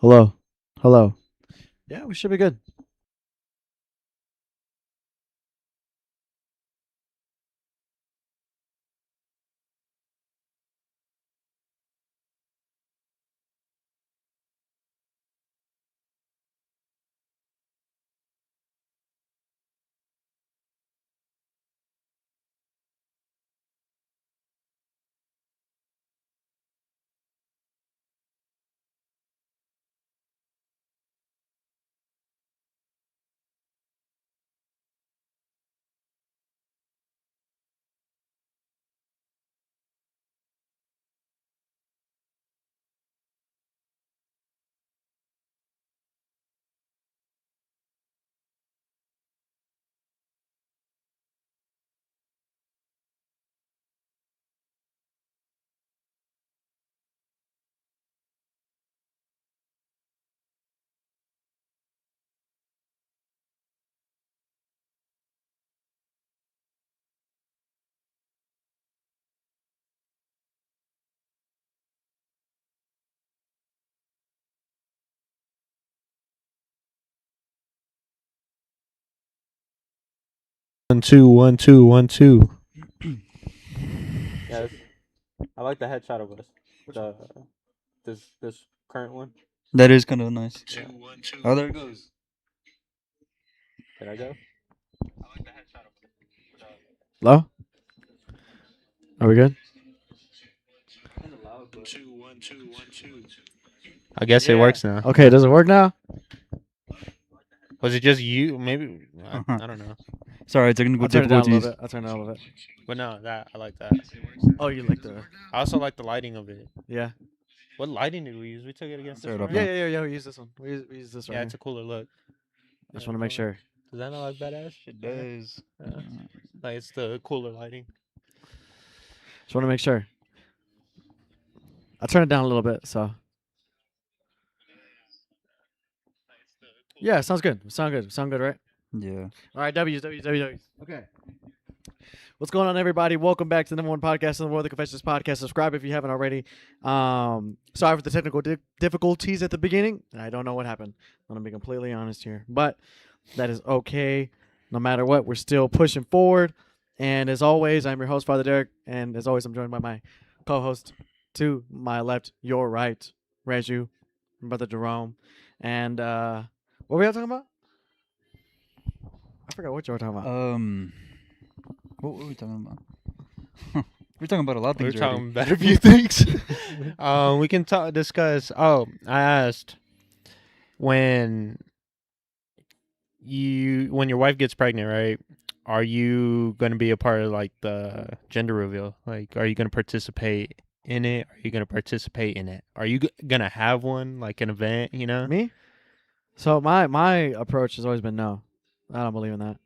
Hello. Hello. Yeah, we should be good. One, two, one, two, one, two. Yeah, I like the headshot of us. This current one. That is kind of nice. Yeah. Oh, there it goes. Did I go? I like the headshot of us. Hello? Are we good? I guess it works now. Okay, does it work now? Was it just you? Maybe I don't know. Sorry, technical I'll turn it down a difficulties. little bit. I'll turn it down a little bit. But no, I like that. Oh, you like the... I also like the lighting of it. Yeah. What lighting did we use? We took it against this Start one, up right? Yeah, we use this one. We use this right Yeah, here. it's a cooler look. Just want to make sure. Does that not look badass? It does. Yeah. Like it's the cooler lighting. Just want to make sure. I'll turn it down a little bit, so... Yeah, sounds good. Sound good, right? Yeah. All right, W's. Okay. What's going on, everybody? Welcome back to the number one podcast in the world, the Confessions Podcast. Subscribe if you haven't already. Sorry for the technical difficulties at the beginning. I don't know what happened. I'm going to be completely honest here. But that is okay. No matter what, we're still pushing forward. And as always, I'm your host, Father Derek. And as always, I'm joined by my co-host to my left, your right, Ragu, my brother Jerome. And what were we talking about? I forgot what you were talking about. What were we talking about? We're talking about a lot of We're things. talking about a few things. We can discuss. Oh, I asked when your wife gets pregnant, right? Are you going to be a part of like the gender reveal? Like, are you going to participate in it? Are you going to participate in it? Are you going to have one, like an event? You know, Me? So my approach has always been no. I don't believe in that.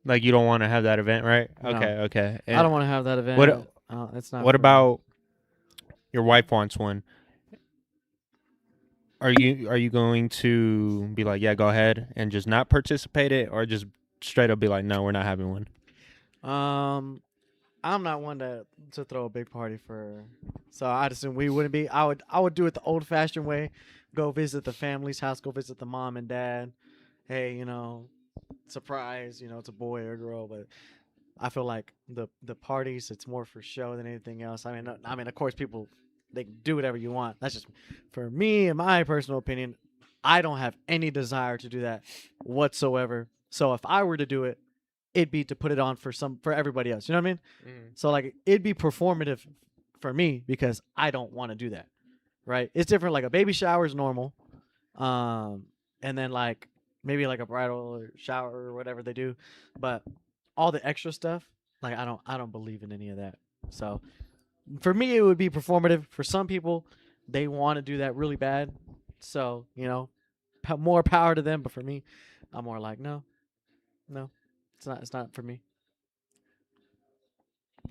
like you don't want to have that event, right? No. Okay. I don't want to have that event. It's not. What for me. about your wife wants one? Are you going to be like, yeah, go ahead and just not participate it, or just straight up be like, no, we're not having one? I'm not one to throw a big party for. So I'd assume we wouldn't be. I would do it the old fashioned way. Go visit the family's house. Go visit the mom and dad. Hey, surprise. It's a boy or a girl, but I feel like the parties, it's more for show than anything else. I mean, of course, people, they can do whatever you want. That's just for me, in my personal opinion. I don't have any desire to do that whatsoever. So if I were to do it, it'd be to put it on for everybody else. You know what I mean? So like it'd be performative for me because I don't want to do that. Right? It's different. Like a baby shower is normal, and then like maybe like a bridal shower or whatever they do, but all the extra stuff, like I don't believe in any of that. So for me, it would be performative. For some people, they want to do that really bad. So more power to them. But for me, I'm more like no, it's not for me.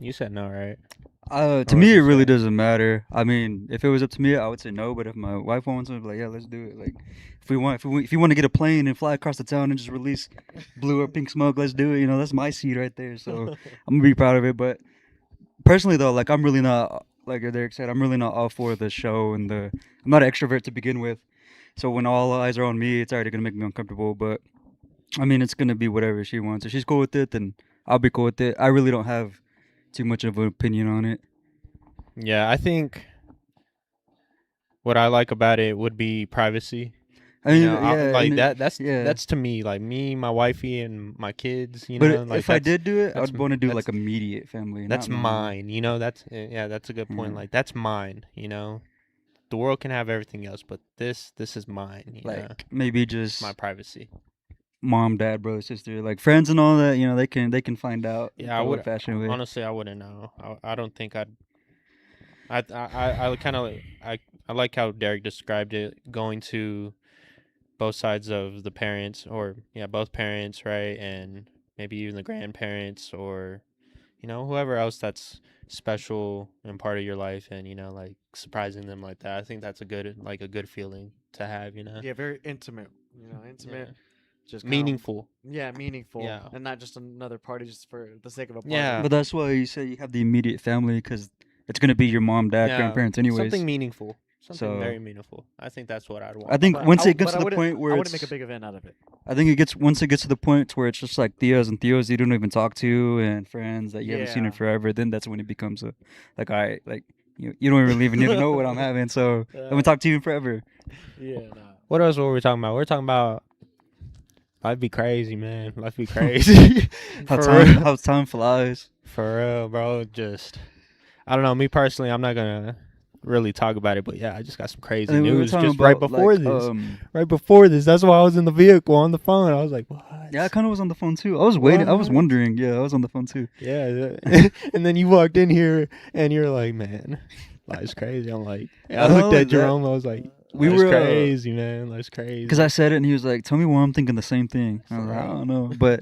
You said no, right? To me, it really doesn't matter. I mean, if it was up to me, I would say no. But if my wife wants it, I'd be like, yeah, let's do it. Like, if you want to get a plane and fly across the town and just release blue or pink smoke, let's do it. That's my seed right there. So I'm gonna be proud of it. But personally, though, I'm really not, like Derek said, I'm really not all for the show and I'm not an extrovert to begin with. So when all eyes are on me, it's already gonna make me uncomfortable. But I mean, it's gonna be whatever she wants. If she's cool with it, then I'll be cool with it. I really don't have too much of an opinion on it. Yeah, I think what I like about it would be privacy. I You mean, know, yeah, like and yeah. that's to me, like me, my wifey, and my kids. You But know, like if I did do it, I that's would want to do that's like immediate family, that's not mine. mine. You know, that's that's a good point. Yeah. Like that's mine. You know, the world can have everything else, but this is mine. You know, Like maybe just my privacy. mom, dad, brother, sister, like friends and all that. You know, they can find out Yeah, the I would old-fashioned way. honestly, I wouldn't know. I don't think I kind of I like how Derek described it, going to both sides of the parents, or yeah, both parents, right, and maybe even the grandparents, or you know, whoever else that's special and part of your life, and you know, like surprising them like that. I think that's a good feeling to have, you know. Yeah, very intimate. You know, intimate. Yeah. Just kinda, Meaningful. yeah, meaningful, Yeah. and not just another party just for the sake of a party. Yeah. But that's why you say you have the immediate family, because it's gonna be your mom, dad, Yeah, grandparents, anyways. something meaningful. Something So- very meaningful. I think that's what I'd want. I think But once I- it gets but to I the wouldn't- point where I it's, wouldn't make a big event out of it. I think once it gets to the point where it's just like tias and tios you don't even talk to, and friends that you haven't seen in Yeah. forever. Then that's when it becomes a like, all right, like you don't really even know what I'm having, so I haven't talked to you in forever. Yeah, nah. What else were we talking about? We're talking about life be crazy, man. Life be crazy. How For time real. how time flies. For real, bro. Just I don't know. Me personally, I'm not gonna really talk about it, but yeah, I just got some crazy And then we were news talking just right about, before like, this. Right before this, that's why I was in the vehicle on the phone. I was like, "What?" Yeah, I kind of was on the phone too. I was waiting. I was What? wondering. Yeah, I was on the phone too. Yeah, and then you walked in here and you're like, "Man, life's crazy." I'm like, I don't looked know, at Jerome. I was like, We "Life's were, crazy, man. Life's crazy." because I said it, and he was like, "Tell me why I'm thinking the same thing." I was For like, I real. don't know, but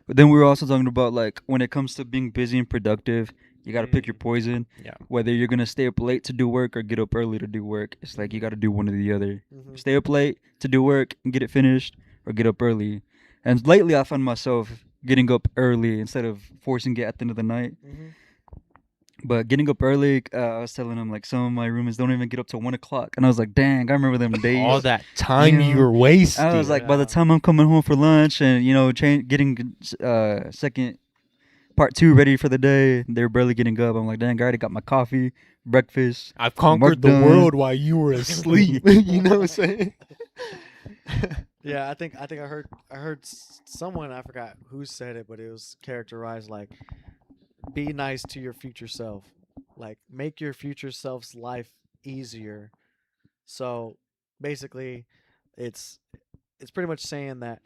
then we were also talking about, like, when it comes to being busy and productive, you got to pick your poison. Yeah. Whether you're gonna stay up late to do work or get up early to do work, it's like you got to do one or the other. Mhm. Stay up late to do work and get it finished, or get up early. And lately, I found myself getting up early instead of forcing it at the end of the night. Mhm. But getting up early, I was telling him, like, some of my roommates don't even get up till 1 o'clock, and I was like, dang, I remember them days. All that time You you know, were wasting. I was like, by the Yeah. time I'm coming home for lunch and getting second part 2 ready for the day, they're barely getting up. I'm like, dang, I already got my coffee, breakfast. I've conquered the done. world while you were asleep. You know what I'm saying? Yeah, I think I heard someone, I forgot who said it, but it was characterized like, be nice to your future self, like make your future self's life easier. So basically, it's pretty much saying that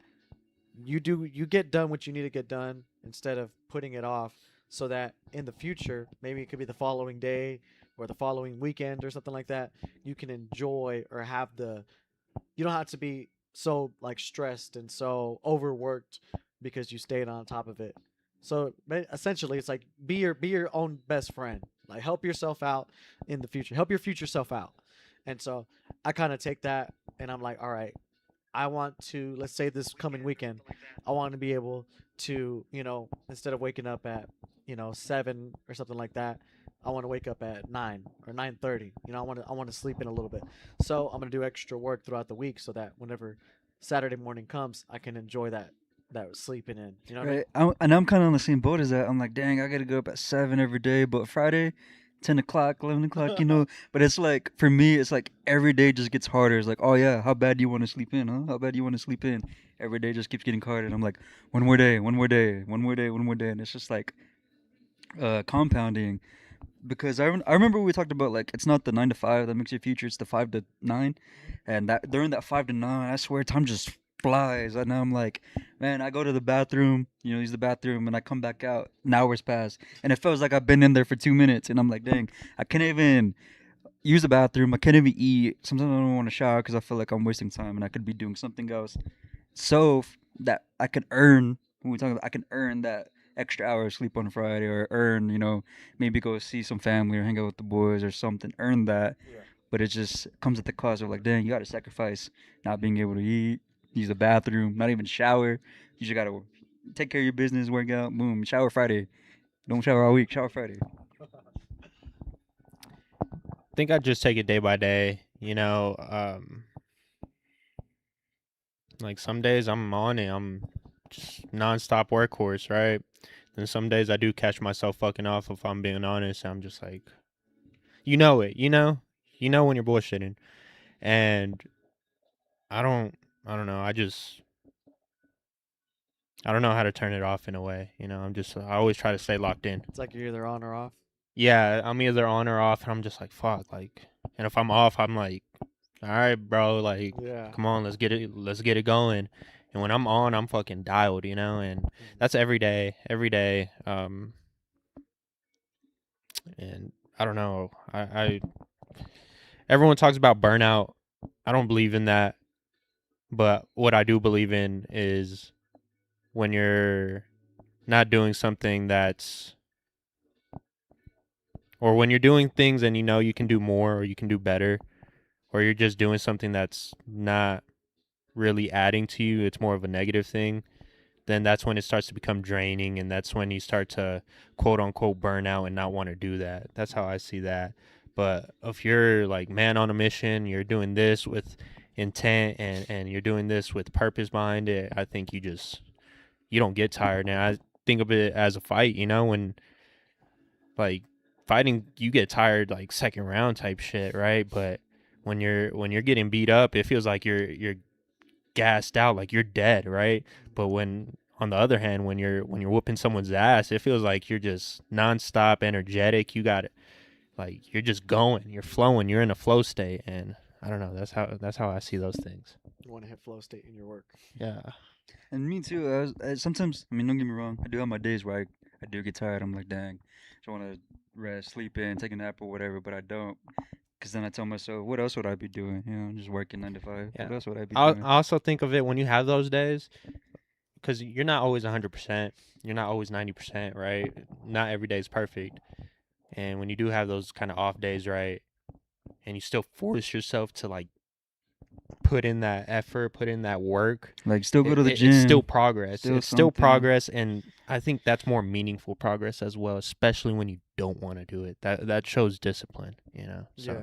you get done what you need to get done instead of putting it off, so that in the future, maybe it could be the following day or the following weekend or something like that, you can enjoy or have you don't have to be so like stressed and so overworked because you stayed on top of it. So essentially, it's like be your own best friend. Like help yourself out in the future. Help your future self out. And so I kind of take that and I'm like, all right, I want to, let's say this coming weekend, I want to be able to, instead of waking up at, 7 or something like that, I want to wake up at 9 or 9:30. I want to sleep in a little bit. So I'm going to do extra work throughout the week so that whenever Saturday morning comes, I can enjoy that sleeping in. You know what I mean? Right. And I'm kind of on the same boat as that. I'm like, dang, I got to get up at 7 every day, but Friday, 10 o'clock, 11 o'clock, But it's like, for me, it's like every day just gets harder. It's like, oh, yeah, how bad do you want to sleep in, huh? How bad do you want to sleep in? Every day just keeps getting harder. And I'm like, one more day, one more day, one more day, one more day. And it's just like compounding. Because I remember we talked about, like, it's not the 9 to 5 that makes your future, it's the 5 to 9. And that during that 5 to 9, I swear time just flies. And now I'm like, man, I go to the bathroom, use the bathroom, and I come back out, an hour's passed. And it feels like I've been in there for 2 minutes. And I'm like, dang, I can't even use the bathroom. I can't even eat. Sometimes I don't want to shower because I feel like I'm wasting time and I could be doing something else. So that I can earn, when we talk about, I can earn that extra hour of sleep on Friday, or earn, maybe go see some family or hang out with the boys or something, earn that. Yeah. But it just comes at the cost of, like, dang, you got to sacrifice not being able to eat, use the bathroom, not even shower. You just got to take care of your business, work out, boom, shower Friday. Don't shower all week, shower Friday. I think I just take it day by day. Like some days I'm on it. I'm just nonstop workhorse, right? Then some days I do catch myself fucking off if I'm being honest. I'm just like, you know it, you know when you're bullshitting, and I don't, I don't know. I don't know how to turn it off in a way. I always try to stay locked in. It's like you're either on or off. Yeah, I'm either on or off, and I'm just like, fuck, like, and if I'm off, I'm like, all right, bro, like, Yeah. come on, let's get it going. And when I'm on, I'm fucking dialed, and that's every day. And I don't know, I everyone talks about burnout. I don't believe in that, but what I do believe in is when you're not doing something or when you're doing things and you can do more or you can do better, or you're just doing something that's not really adding to you, it's more of a negative thing, then that's when it starts to become draining, and that's when you start to quote unquote burn out and not want to do that. That's how I see that. But if you're like man on a mission, you're doing this with intent and you're doing this with purpose behind it, I think you don't get tired. And I think of it as a fight, when like fighting, you get tired like second round type shit, right? But when you're getting beat up, it feels like you're gassed out, like you're dead, right? But when on the other hand, when you're whooping someone's ass, it feels like you're just nonstop energetic. You got it, like you're just going, you're flowing, you're in a flow state, and I don't know. That's how I see those things. You want to hit flow state in your work. Yeah. And me too. Sometimes, I mean, don't get me wrong. I do have my days where I do get tired. I'm like, dang, I want to rest, sleep in, take a nap or whatever, but I don't. Because then I tell myself, what else would I be doing? Just working 9 to 5. Yeah. What else would I be I doing? also think of it when you have those days, because you're not always 100%. You're not always 90%, right? Not every day is perfect. And when you do have those kind of off days, right, and you still force yourself to like put in that effort, put in that work, Like, still go to the gym. it's still progress. Still It's still something. progress, and I think that's more meaningful progress as well, especially when you don't want to do it. That shows discipline, So. Yeah.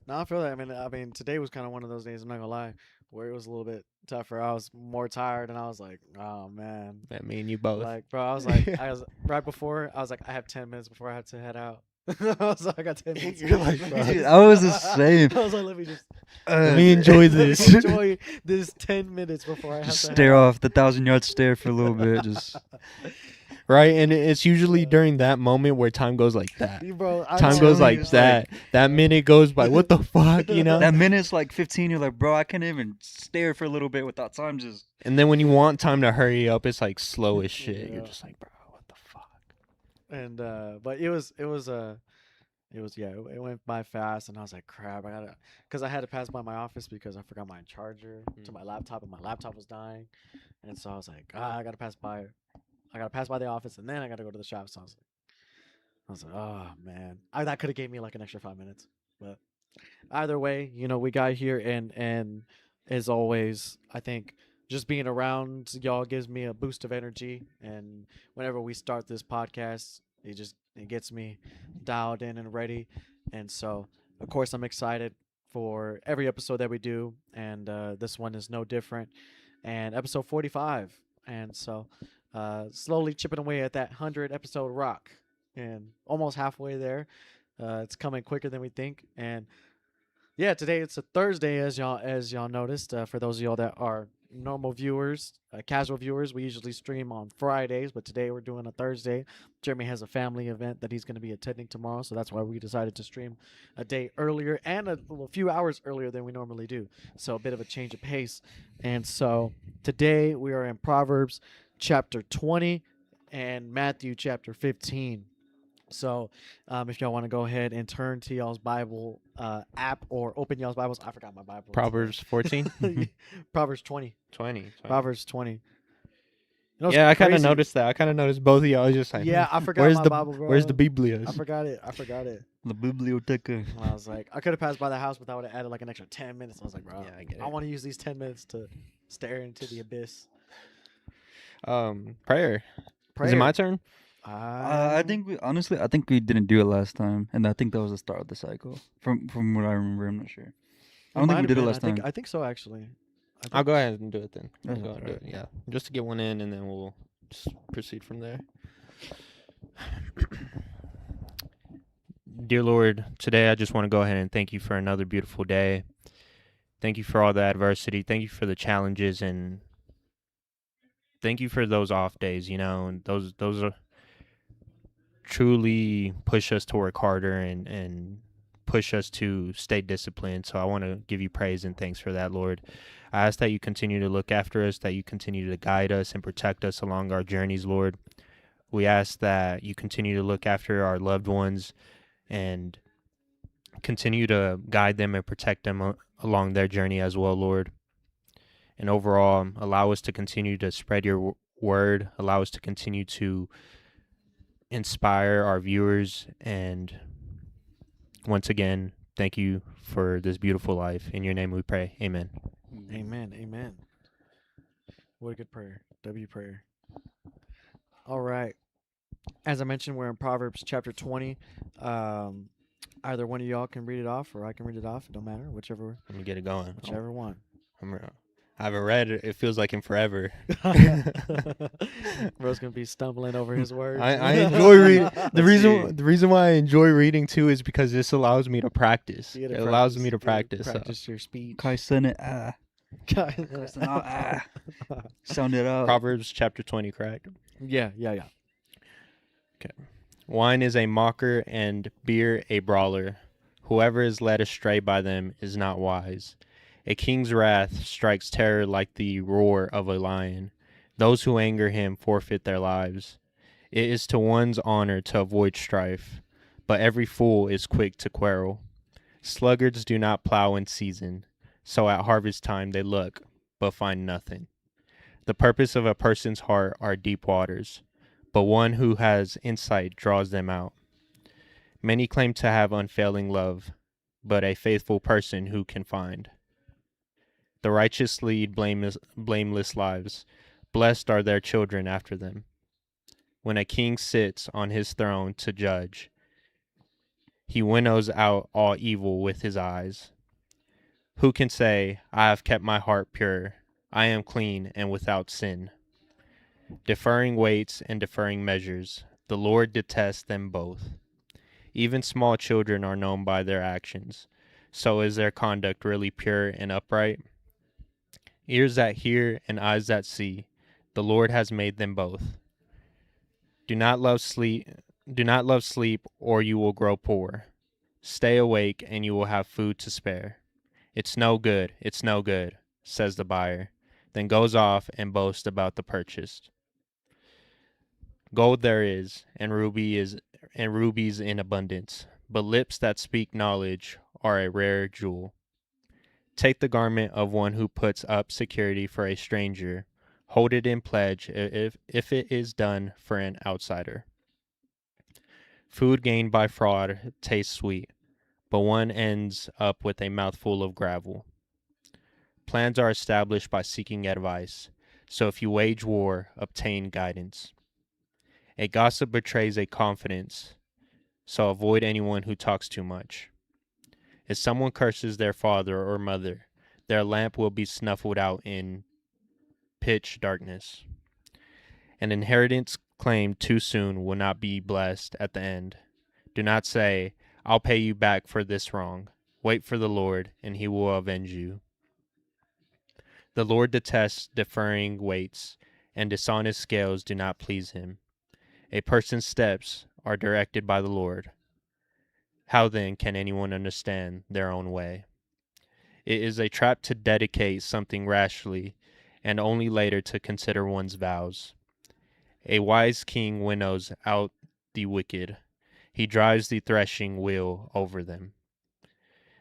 No, I feel that. I mean, today was kind of one of those days. I'm not gonna lie, where it was a little bit tougher. I was more tired, and I was like, "Oh man." That me and you both. Like, bro, I was right before. I was like, I have 10 minutes before I have to head out. I was like, I got 10 minutes. You're like, bro. Dude, I was the same. I was like, let me just Let me enjoy this. enjoy this 10 minutes before I have Just to stare head off the 1,000-yard stare for a little bit. Just Right, and it's usually during that moment where time goes like that. Bro, I'm Time telling goes you, like it's that. That minute goes by. What the fuck, that minute's like 15. You're like, bro, I can't even stare for a little bit without time just. And then when you want time to hurry up, it's like slow as shit. You're Yeah. just like, bro, what the fuck? And but it went by fast, and I was like, crap, because I had to pass by my office because I forgot my charger to my laptop, and my laptop was dying, and so I was like, I gotta pass by the office, and then I gotta go to the shop. So I was like, oh man, that could have gave me like an extra 5 minutes, but either way, we got here, and as always, I think just being around y'all gives me a boost of energy, and whenever we start this podcast, it gets me dialed in and ready, and so of course I'm excited for every episode that we do, and this one is no different, and episode 45, and so slowly chipping away at that 100 episode rock, and almost halfway there. It's coming quicker than we think, and yeah, today it's a Thursday, as y'all noticed. For those of y'all that are normal viewers, casual viewers, we usually stream on Fridays, but today we're doing a Thursday. Jeremy has a family event that he's going to be attending tomorrow, so that's why we decided to stream a day earlier and a few hours earlier than we normally do. So a bit of a change of pace. And so today we are in Proverbs chapter 20 and Matthew chapter 15. So, if y'all want to go ahead and turn to y'all's Bible app or open y'all's Bibles, I forgot my Bible. Proverbs 14? Proverbs 20. 20. Proverbs 20. Yeah, I kind of crazy? noticed that. I kind of noticed both of y'all. I was just like, Yeah, I forgot where's my the Bible, bro. Where's the Biblias? I forgot it. La biblioteca. And I was like, I could have passed by the house, but that would have added like an extra 10 minutes. I was like, bro, Yeah, I get I it. want to use these 10 minutes to stare into the abyss. Prayer. Is it my turn? I think we didn't do it last time, and I think that was the start of the cycle. From what I remember, I'm not sure. I don't think we did it last time. I think so, actually. I'll go ahead and do it then. I'll Yeah, go ahead and do it. alright. Yeah, just to get one in, and then we'll just proceed from there. Dear Lord, today I just want to go ahead and thank you for another beautiful day. Thank you for all the adversity. Thank you for the challenges, and thank you for those off days. You know, and those are truly push us to work harder and push us to stay disciplined. So I want to give you praise and thanks for that, Lord. I ask that you continue to look after us, that you continue to guide us and protect us along our journeys, Lord. We ask that you continue to look after our loved ones and continue to guide them and protect them along their journey as well, Lord. And overall, allow us to continue to spread your word, allow us to continue to inspire our viewers. And once again, thank you for this beautiful life. In your name we pray. Amen. Amen. Amen. What a good prayer. W prayer. All right. As I mentioned, we're in Proverbs chapter 20. Either one of y'all can read it off, or I can read it off. It don't matter. Whichever Let me get it going. whichever one. I haven't read it. It feels like in forever. Bro's gonna be stumbling over his words. I enjoy reading. The Let's see. reason why I enjoy reading too is because this allows me to practice. You It gotta allows me to you gotta practice. Practice your speech. Kai Senate, sound it out. Proverbs chapter 20, correct? Yeah. Wine is a mocker and beer a brawler. Whoever is led astray by them is not wise. A king's wrath strikes terror like the roar of a lion. Those who anger him forfeit their lives. It is to one's honor to avoid strife, but every fool is quick to quarrel. Sluggards do not plow in season, so at harvest time they look, but find nothing. The purpose of a person's heart are deep waters, but one who has insight draws them out. Many claim to have unfailing love, but a faithful person who can find? The righteous lead blameless lives. Blessed are their children after them. When a king sits on his throne to judge, he winnows out all evil with his eyes. Who can say, I have kept my heart pure, I am clean and without sin? Deferring weights and deferring measures, the Lord detests them both. Even small children are known by their actions. So is their conduct really pure and upright? Ears that hear and eyes that see, the Lord has made them both. Do not love sleep, or you will grow poor. Stay awake and you will have food to spare. It's no good, says the buyer, then goes off and boasts about the purchased. Gold there is, and rubies in abundance, but lips that speak knowledge are a rare jewel. Take the garment of one who puts up security for a stranger. Hold it in pledge if it is done for an outsider. Food gained by fraud tastes sweet, but one ends up with a mouthful of gravel. Plans are established by seeking advice, so if you wage war, obtain guidance. A gossip betrays a confidence, so avoid anyone who talks too much. If someone curses their father or mother, their lamp will be snuffled out in pitch darkness. An inheritance claimed too soon will not be blessed at the end. Do not say, I'll pay you back for this wrong. Wait for the Lord, and he will avenge you. The Lord detests deferring weights, and dishonest scales do not please him. A person's steps are directed by the Lord. How then can anyone understand their own way? It is a trap to dedicate something rashly, and only later to consider one's vows. A wise king winnows out the wicked. He drives the threshing wheel over them.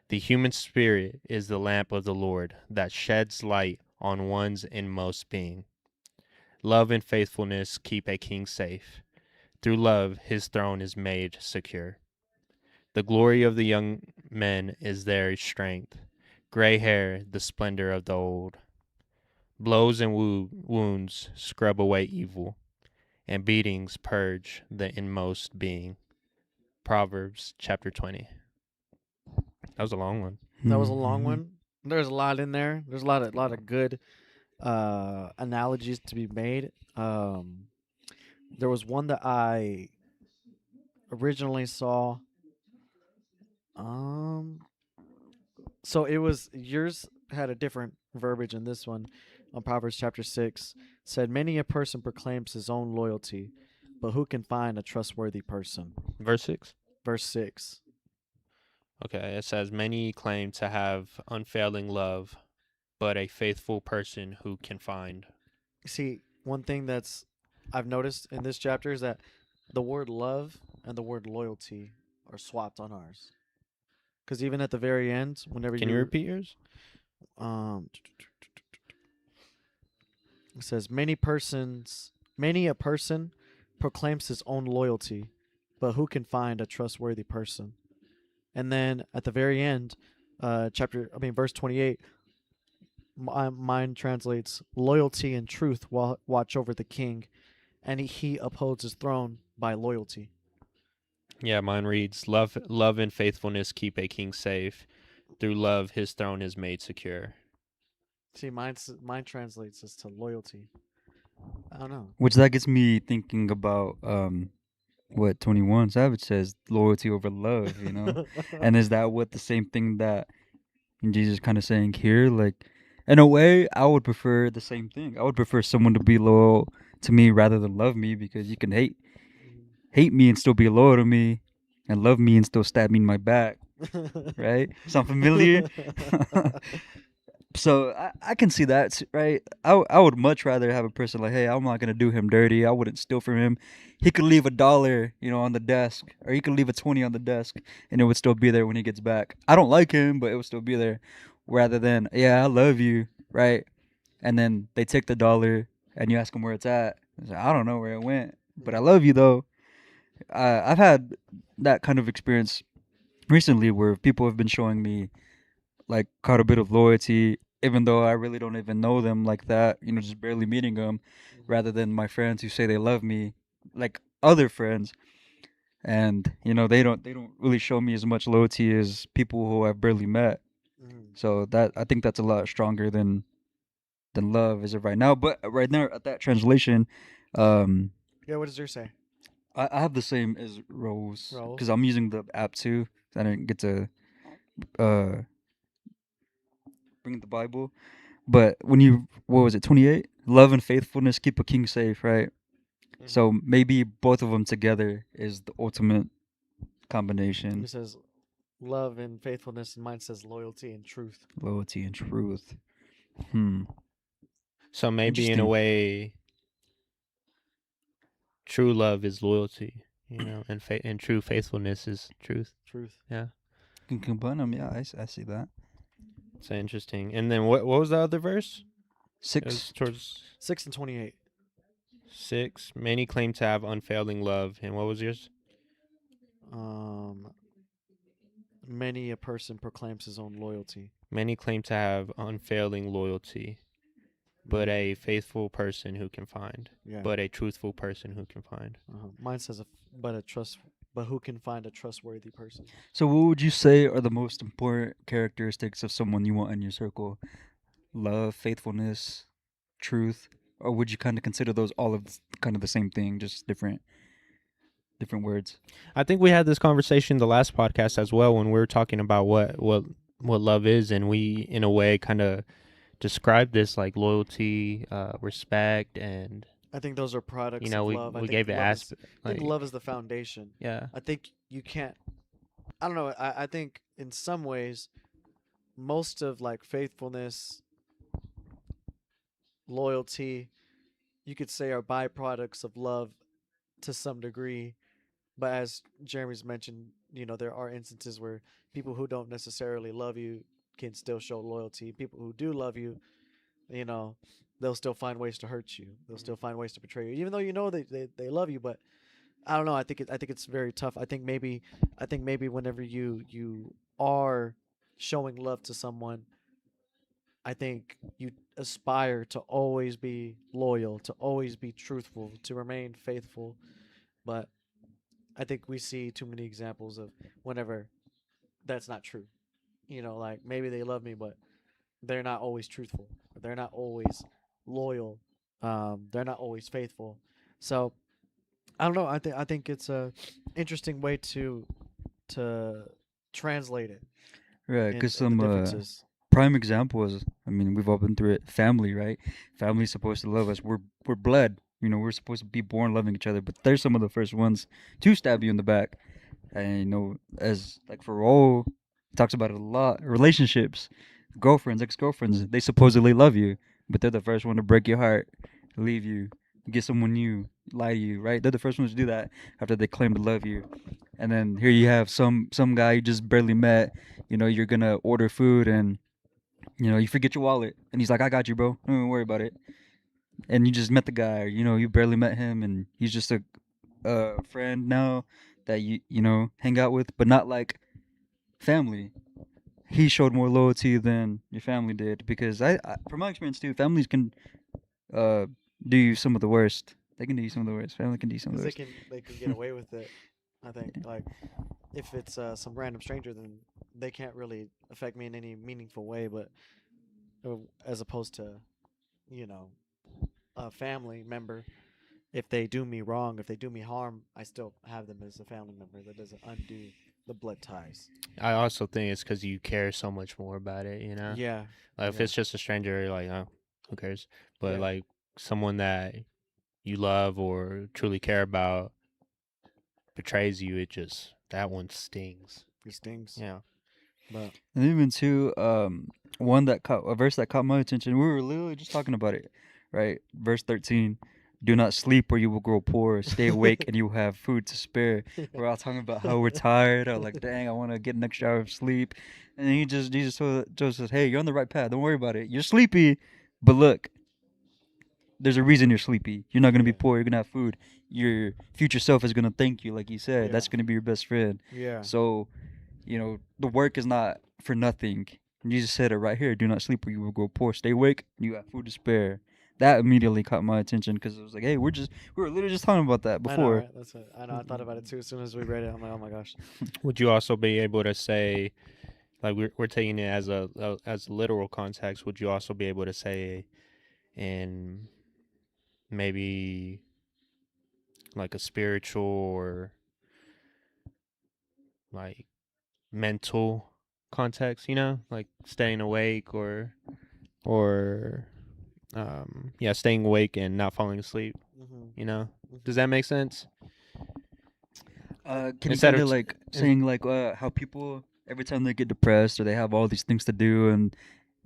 The human spirit is the lamp of the Lord that sheds light on one's inmost being. Love and faithfulness keep a king safe. Through love, his throne is made secure. The glory of the young men is their strength. Gray hair, the splendor of the old. Blows and wounds scrub away evil, and beatings purge the inmost being. Proverbs chapter 20. That was a long one. That was a long one. There's a lot in there. There's a lot of good analogies to be made. There was one that I originally saw. Um, so it was yours had a different verbiage in this one. On Proverbs chapter 6 said, "Many a person proclaims his own loyalty, but who can find a trustworthy person?" Verse 6. Verse 6. Okay, it says, many claim to have unfailing love, but a faithful person who can find. See, one thing that's I've noticed in this chapter is that the word love and the word loyalty are swapped on ours. Because even at the very end, whenever Can you repeat yours? um, it says many a person proclaims his own loyalty, but who can find a trustworthy person? And then at the very end, verse 28, mine translates, loyalty and truth watch over the king, and he upholds his throne by loyalty. Yeah, mine reads, love and faithfulness keep a king safe. Through love, his throne is made secure. See, mine translates as to loyalty. I don't know. Which that gets me thinking about what 21 Savage says, loyalty over love, you know? And is that what the same thing that Jesus kind of saying here? Like, in a way, I would prefer the same thing. I would prefer someone to be loyal to me rather than love me, because you can hate me and still be loyal to me, and love me and still stab me in my back, right? Sound familiar? So I can see that, right? I would much rather have a person like, hey, I'm not gonna do him dirty. I wouldn't steal from him. He could leave $1, on the desk, or he could leave a 20 on the desk, and it would still be there when he gets back. I don't like him, but it would still be there. Rather than, yeah, I love you, right? And then they take the dollar, and you ask him where it's at. He's like, I don't know where it went, but I love you though. I've had that kind of experience recently where people have been showing me like quite a bit of loyalty, even though I really don't even know them like that. Just barely meeting them, rather than my friends who say they love me, like other friends, and they don't really show me as much loyalty as people who I've barely met. Mm. So that I think that's a lot stronger than love as of right now. But right now at that translation, um, Yeah, what does yours say? I have the same as Rose Raul? because I'm using the app too. I didn't get to uh bring the Bible. But when what was it, 28? Love and faithfulness keep a king safe, right? So maybe both of them together is the ultimate combination. It says love and faithfulness, and mine says loyalty and truth. Loyalty and truth. Hmm. So maybe in a Interesting. way, true love is loyalty, and true faithfulness is truth. Truth. Yeah, Can combine them. Yeah, I see that. so interesting. And then what was the other verse? It was 6. towards 6 and 28. 6. Many claim to have unfailing love, and what was yours? Many a person proclaims his own loyalty. Many claim to have unfailing loyalty, but a faithful person who can find. Yeah. But a truthful person who can find. Mine says but who can find a trustworthy person? So what would you say are the most important characteristics of someone you want in your circle? Love, faithfulness, truth, or would you kind of consider those all of kind of the same thing, just different words? I think we had this conversation the last podcast as well when we were talking about what love is, and we in a way kind of described this like loyalty, respect, and I think those are products of we love. I we think gave it love is, aspect. I think love is the foundation. Yeah, I think you can't. I don't know. I think in some ways, most of like faithfulness, loyalty, you could say are byproducts of love to some degree. But as Jeremy's mentioned, there are instances where people who don't necessarily love you can still show loyalty. People who do love you, you know, they'll still find ways to hurt you. They'll still find ways to betray you, even though they love you. But I don't know. I think it's very tough. I think maybe whenever you are showing love to someone, I think you aspire to always be loyal, to always be truthful, to remain faithful. But I think we see too many examples of whenever that's not true. Like maybe they love me, but they're not always truthful. They're not always loyal. They're not always faithful. So I don't know. I think it's a interesting way to translate it Right, because in the some differences. prime example is, I mean, we've all been through it. Family, right? Family's supposed to love us. We're blood. You know, we're supposed to be born loving each other. But they're some of the first ones to stab you in the back. And you know, as like for Raul, he talks about it a lot. Relationships, girlfriends, ex-girlfriends, they supposedly love you, but they're the first one to break your heart, leave you, get someone new, lie to you, right? They're the first ones to do that after they claim to love you. And then here you have some guy you just barely met. You know, you're gonna order food and you know you forget your wallet, and he's like, "I got you, bro. Don't even worry about it." And you just met the guy, or you know, you barely met him, and he's just a friend now that you know hang out with, but not like family. He showed more loyalty than your family did because from my experience too, families can uh do you some of the worst. They can do you some of the worst. Family can do you some of Because the they worst. can get away with it. I think like if it's some random stranger, then they can't really affect me in any meaningful way. But as opposed to you know a family member, if they do me wrong, if they do me harm, I still have them as a family member. That doesn't undo the blood ties. I also think it's because you care so much more about it. Yeah, Like if yeah, it's just a stranger, you're like, oh, who cares? But yeah. like someone that you love or truly care about betrays you, it just that one stings. It stings, Yeah. but And even too, one that caught a verse that caught my attention. We were literally just talking about it, right? Verse 13. Do not sleep or you will grow poor. Stay awake and you will have food to spare. We're all talking about how we're tired. Or like, dang, I want to get an extra hour of sleep. And then Jesus just says, hey, you're on the right path. Don't worry about it. You're sleepy, but look, there's a reason you're sleepy. You're not gonna be yeah, poor. You're gonna have food. Your future self is gonna thank you, like you said. yeah, That's gonna be your best friend. yeah. So, you know, the work is not for nothing. Jesus said it right here. Do not sleep or you will grow poor. Stay awake. You have food to spare. That immediately caught my attention because it was like, hey, we were literally just talking about that I know, before. right? That's what I know. I thought about it too. As soon as we read it, I'm like, oh my gosh. Would you also be able to say, like we're taking it as a as literal context? Would you also be able to say in maybe like a spiritual or like mental context? Like staying awake or yeah, staying awake and not falling asleep. Hmm. Does that make sense? Can you Instead kind of of like saying like how people every time they get depressed or they have all these things to do and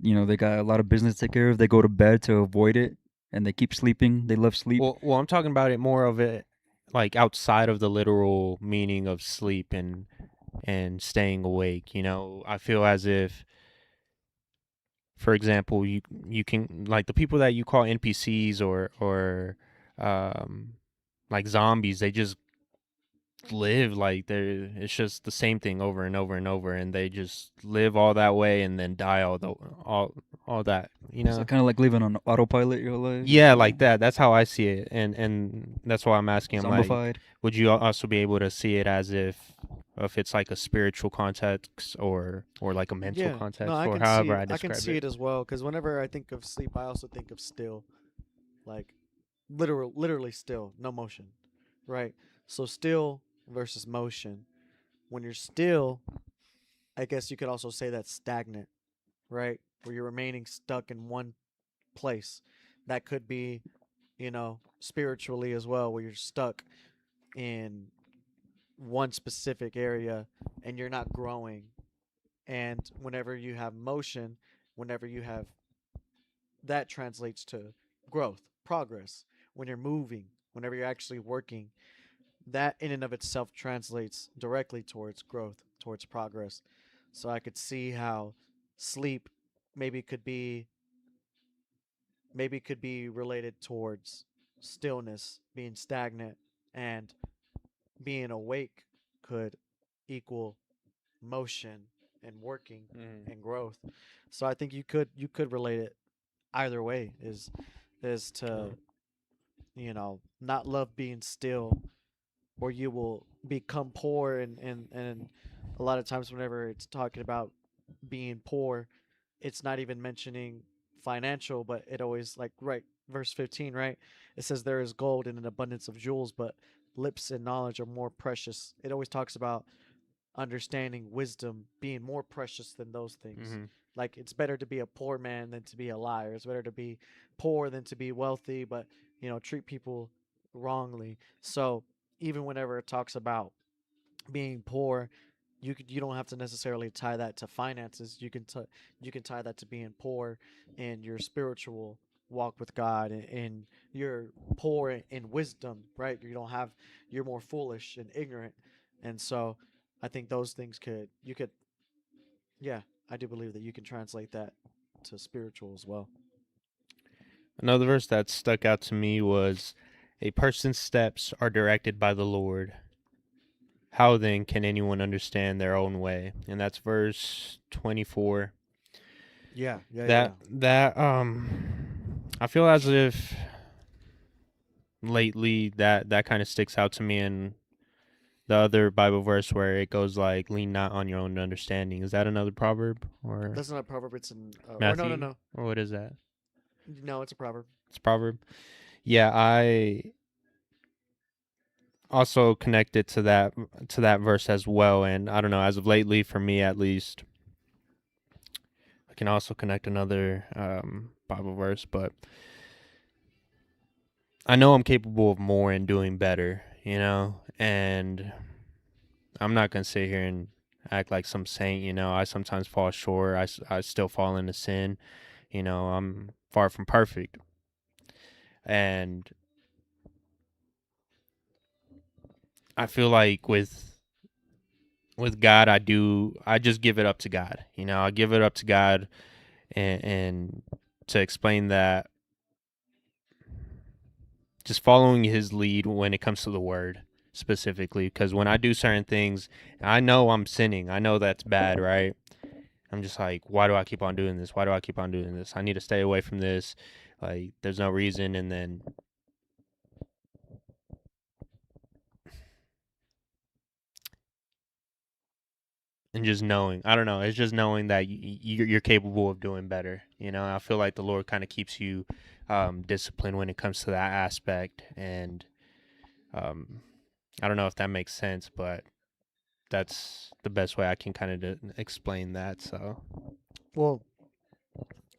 you know they got a lot of business to take care of, they go to bed to avoid it and they keep sleeping. They love sleep. well, I'm talking about it more of it like outside of the literal meaning of sleep and staying awake. I feel as if, for example, you can like the people that you call NPCs or um like zombies, they just live like they're it's just the same thing over and over and over, and they just live all that way and then die all that. So kind of like living on autopilot your whole life. Yeah, like that. That's how I see it, and that's why I'm asking. I'm like, Zombified. would you also be able to see it as if it's like a spiritual context or like a mental Yeah. No, context I or can see however it. I I can describe see it? it as well. Because whenever I think of sleep, I also think of still, like literally still, no motion, right? So still versus motion. When you're still, I guess you could also say that's stagnant, right? Where you're remaining stuck in one place. That could be, spiritually as well, where you're stuck in one specific area and you're not growing. And whenever you have motion, whenever you have that translates to growth, progress. When you're moving, whenever you're actually working, that in and of itself translates directly towards growth, towards progress. So I could see how sleep maybe could be related towards stillness, being stagnant, and being awake could equal motion and working Mm. and growth. So I think you could relate it either way is to not love being still, or you will become poor, and a lot of times whenever it's talking about being poor, it's not even mentioning financial, but it always like right verse 15, right? It says there is gold in an abundance of jewels, but lips and knowledge are more precious. It always talks about understanding, wisdom being more precious than those things. Mm-hmm. Like it's better to be a poor man than to be a liar. It's better to be poor than to be wealthy, but treat people wrongly. So even whenever it talks about being poor, you don't have to necessarily tie that to finances. You can tie that to being poor in your spiritual walk with God, and you're poor in wisdom, right? You're more foolish and ignorant, and so I think those things could yeah, I do believe that you can translate that to spiritual as well. Another verse that stuck out to me was, "A person's steps are directed by the Lord. How then can anyone understand their own way?" And that's verse 24. I feel as if lately that kind of sticks out to me, and the other Bible verse where it goes like, "Lean not on your own understanding." Is that another proverb or That's not a proverb. It's an or no, no, Matthew? no, Or what is that? no. It's a proverb. It's a proverb. Yeah, I also connected to that verse as well, and I don't know, as of lately, for me at least, I can also connect another Bible verse, but I know I'm capable of more and doing better, and I'm not gonna sit here and act like some saint. I sometimes fall short. I still fall into sin. I'm far from perfect, and I feel like with God, I just give it up to God. I give it up to God, and to explain that, just following his lead when it comes to the word specifically, because when I do certain things, I know I'm sinning. I know that's bad, right? I'm just like, why do I keep on doing this? Why do I keep on doing this? I need to stay away from this. Like, there's no reason. And just knowing, I don't know, it's just knowing that you're capable of doing better. I feel like the Lord kind of keeps you disciplined when it comes to that aspect. And um, I don't know if that makes sense, but that's the best way I can kind of explain that. So, Well,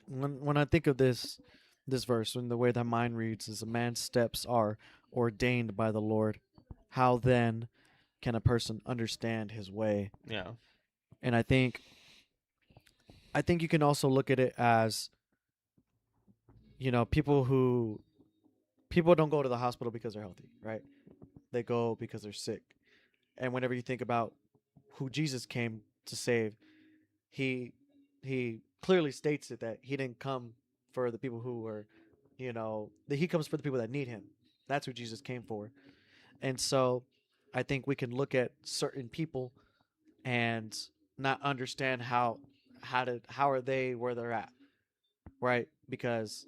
when I think of this verse, when the way that mine reads is, "A man's steps are ordained by the Lord. How then can a person understand his way?" yeah. And I think you can also look at it as, people don't go to the hospital because they're healthy, right? They go because they're sick. And whenever you think about who Jesus came to save, he he clearly states it that he didn't come for the people who were, that he comes for the people that need him. That's who Jesus came for. And so I think we can look at certain people and not understand how are they where they're at, right? Because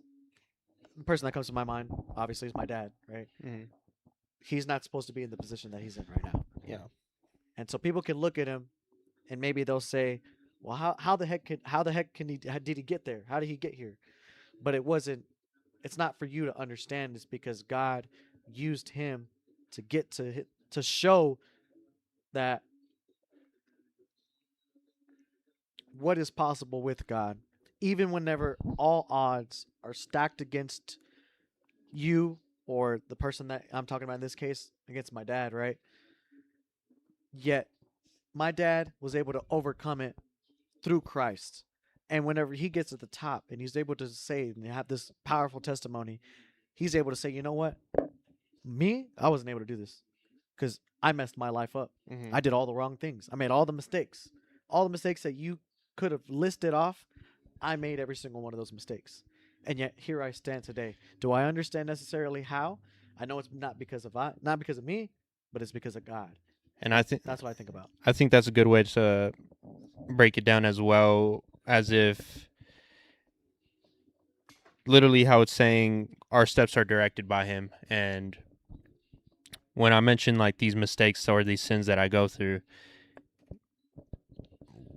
the person that comes to my mind obviously is my dad, right? Mm-hmm. He's not supposed to be in the position that he's in right now. Yeah. And so people can look at him and maybe they'll say, "Well, how the heck did he get there? How did he get here?" But it's not for you to understand. It's because God used him to get to show that what is possible with God, even whenever all odds are stacked against you or the person that I'm talking about in this case, against my dad, right? Yet my dad was able to overcome it through Christ. And whenever he gets at the top and he's able to say and have this powerful testimony, he's able to say, "You know what? I wasn't able to do this because I messed my life up. Mm-hmm. I did all the wrong things. I made all the mistakes. All the mistakes that you could have listed off, I made every single one of those mistakes. And yet here I stand today. Do I understand necessarily how? I know it's not because of me, but it's because of God. And I think That's what I think about. I think that's a good way to break it down as well, as if literally how it's saying our steps are directed by him. And when I mention like these mistakes or these sins that I go through,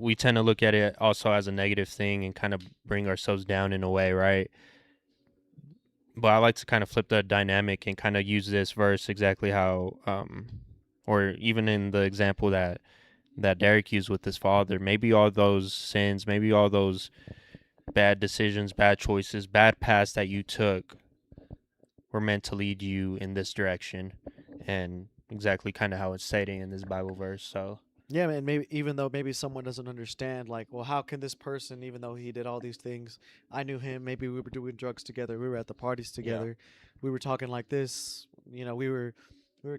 we tend to look at it also as a negative thing and kind of bring ourselves down in a way, right? But I like to kind of flip the dynamic and kind of use this verse exactly how, or even in the example that Derek used with his father, maybe all those sins, maybe all those bad decisions, bad choices, bad paths that you took were meant to lead you in this direction, and exactly kind of how it's stating in this Bible verse. So Yeah, man. Maybe even though maybe someone doesn't understand, like, well, how can this person, even though he did all these things, I knew him. Maybe we were doing drugs together. We were at the parties together. We were talking like this. You know, we were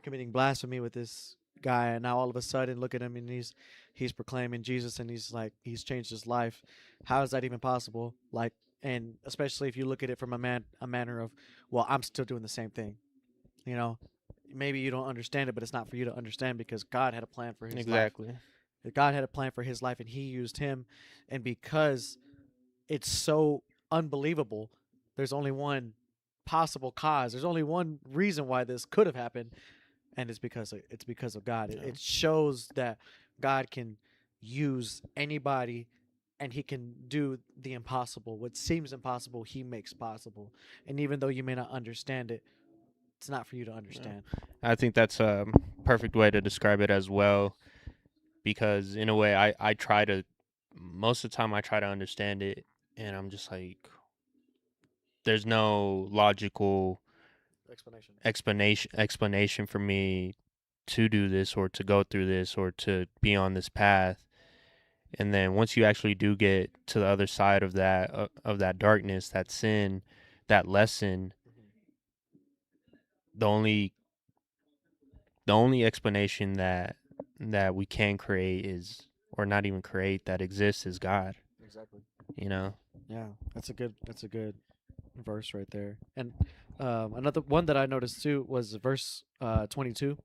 committing blasphemy with this guy, and now all of a sudden, look at him, and he's proclaiming Jesus, and he's changed his life. How is that even possible? Like, and especially if you look at it from a manner of, well, I'm still doing the same thing. You know, maybe you don't understand it, but it's not for you to understand because God had a plan for his life. exactly, God had a plan for his life, and he used him. And because it's so unbelievable, there's only one possible cause. There's only one reason why this could have happened, and it's because of God. Yeah. It shows that God can use anybody, and he can do the impossible. What seems impossible, he makes possible. And even though you may not understand it, it's not for you to understand. I think that's a perfect way to describe it as well, because in a way, I try to, most of the time I try to understand it, and I'm just like, there's no logical explanation for me to do this or to go through this or to be on this path. And then once you actually do get to the other side of that darkness, that sin, that lesson, the only explanation that we can create is, or not even create, that exists, is God. Exactly. You know. Yeah, that's a good verse right there. And another one that I noticed too was verse 22,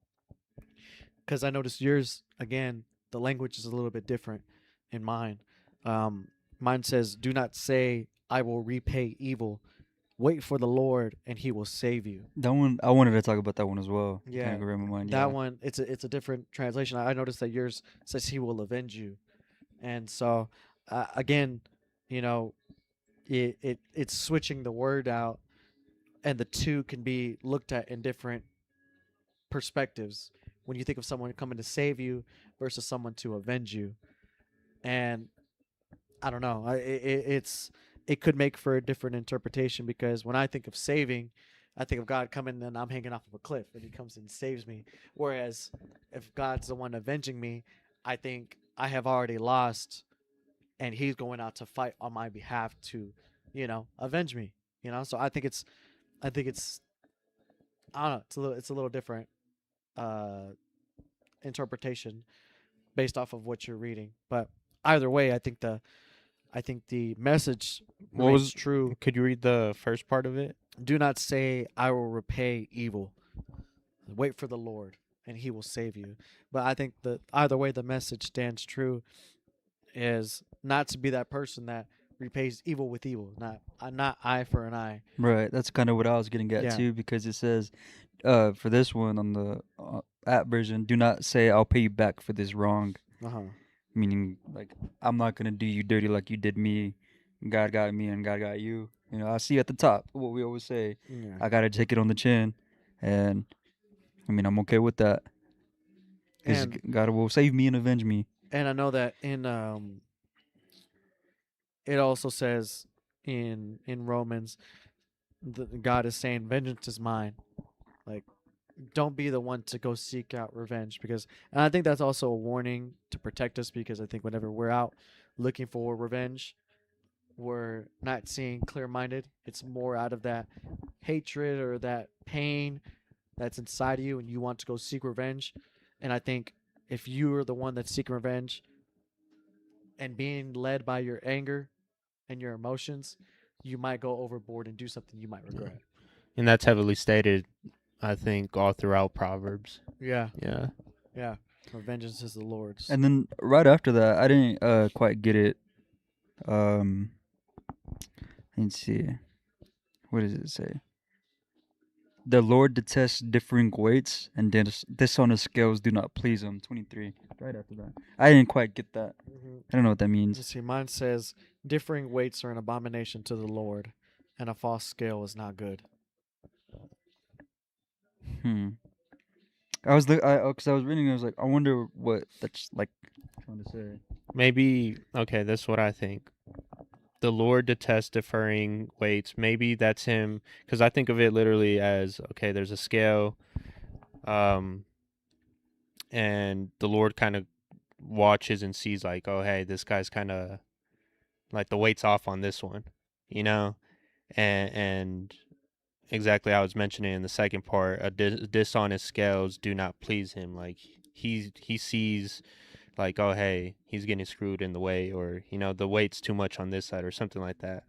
because I noticed yours again. The language is a little bit different in mine. Mine says, "Do not say, I will repay evil. Wait for the Lord, and He will save you." That one, I wanted to talk about that one as well. Yeah, Kind of read my mind. that Yeah. one. It's a different translation. I noticed that yours says, "He will avenge you," and so again, you know, it's switching the word out, and the two can be looked at in different perspectives when you think of someone coming to save you versus someone to avenge you. And I don't know, it could make for a different interpretation, because when I think of saving, I think of God coming and I'm hanging off of a cliff and he comes and saves me. Whereas if God's the one avenging me, I think I have already lost and he's going out to fight on my behalf to, avenge me. So I think it's I don't know, it's a little different uh interpretation based off of what you're reading. But either way, I think the message What remains was? true. Could you read the first part of it? Do not say, I will repay evil. Wait for the Lord, and he will save you. But I think that either way, the message stands true, is not to be that person that repays evil with evil, not eye for an eye. Right. That's kind of what I was getting at Yeah. too, because it says, for this one on the app version, do not say I'll pay you back for this wrong. Uh-huh. Meaning, like, I'm not gonna do you dirty like you did me. God got me and God got you. You know, I see at the top what we always say. Yeah. I gotta take it on the chin, and I mean, I'm okay with that. Because And God will save me and avenge me. I know that in it also says in Romans, God is saying, vengeance is mine. Like, don't be the one to go seek out revenge, and I think that's also a warning to protect us, because I think whenever we're out looking for revenge, we're not seeing clear-minded. It's more out of that hatred or that pain that's inside of you, and you want to go seek revenge. And I think if you are the one that's seeking revenge and being led by your anger and your emotions, you might go overboard and do something you might regret. And that's heavily stated, I think, all throughout Proverbs. Yeah, Yeah. yeah. For vengeance is the Lord's. And then right after that, I didn't quite get it. Let's see. What does it say? The Lord detests differing weights, and dishonest scales do not please him. 23. Right after that. I didn't quite get that. I don't know what that means. Let's see. Mine says differing weights are an abomination to the Lord, and a false scale is not good. I was because I was reading. I was like, I wonder what that's like trying to say. Maybe okay. That's what I think. The Lord detests deferring weights. Maybe that's him, because I think of it literally as okay. There's a scale, and the Lord kind of watches and sees like, oh hey, this guy's kind of like the weight's off on this one, you know, and exactly I was mentioning in the second part, dishonest scales do not please him. Like he sees like, oh hey, he's getting screwed in the way, or you know, the weight's too much on this side, or something like that.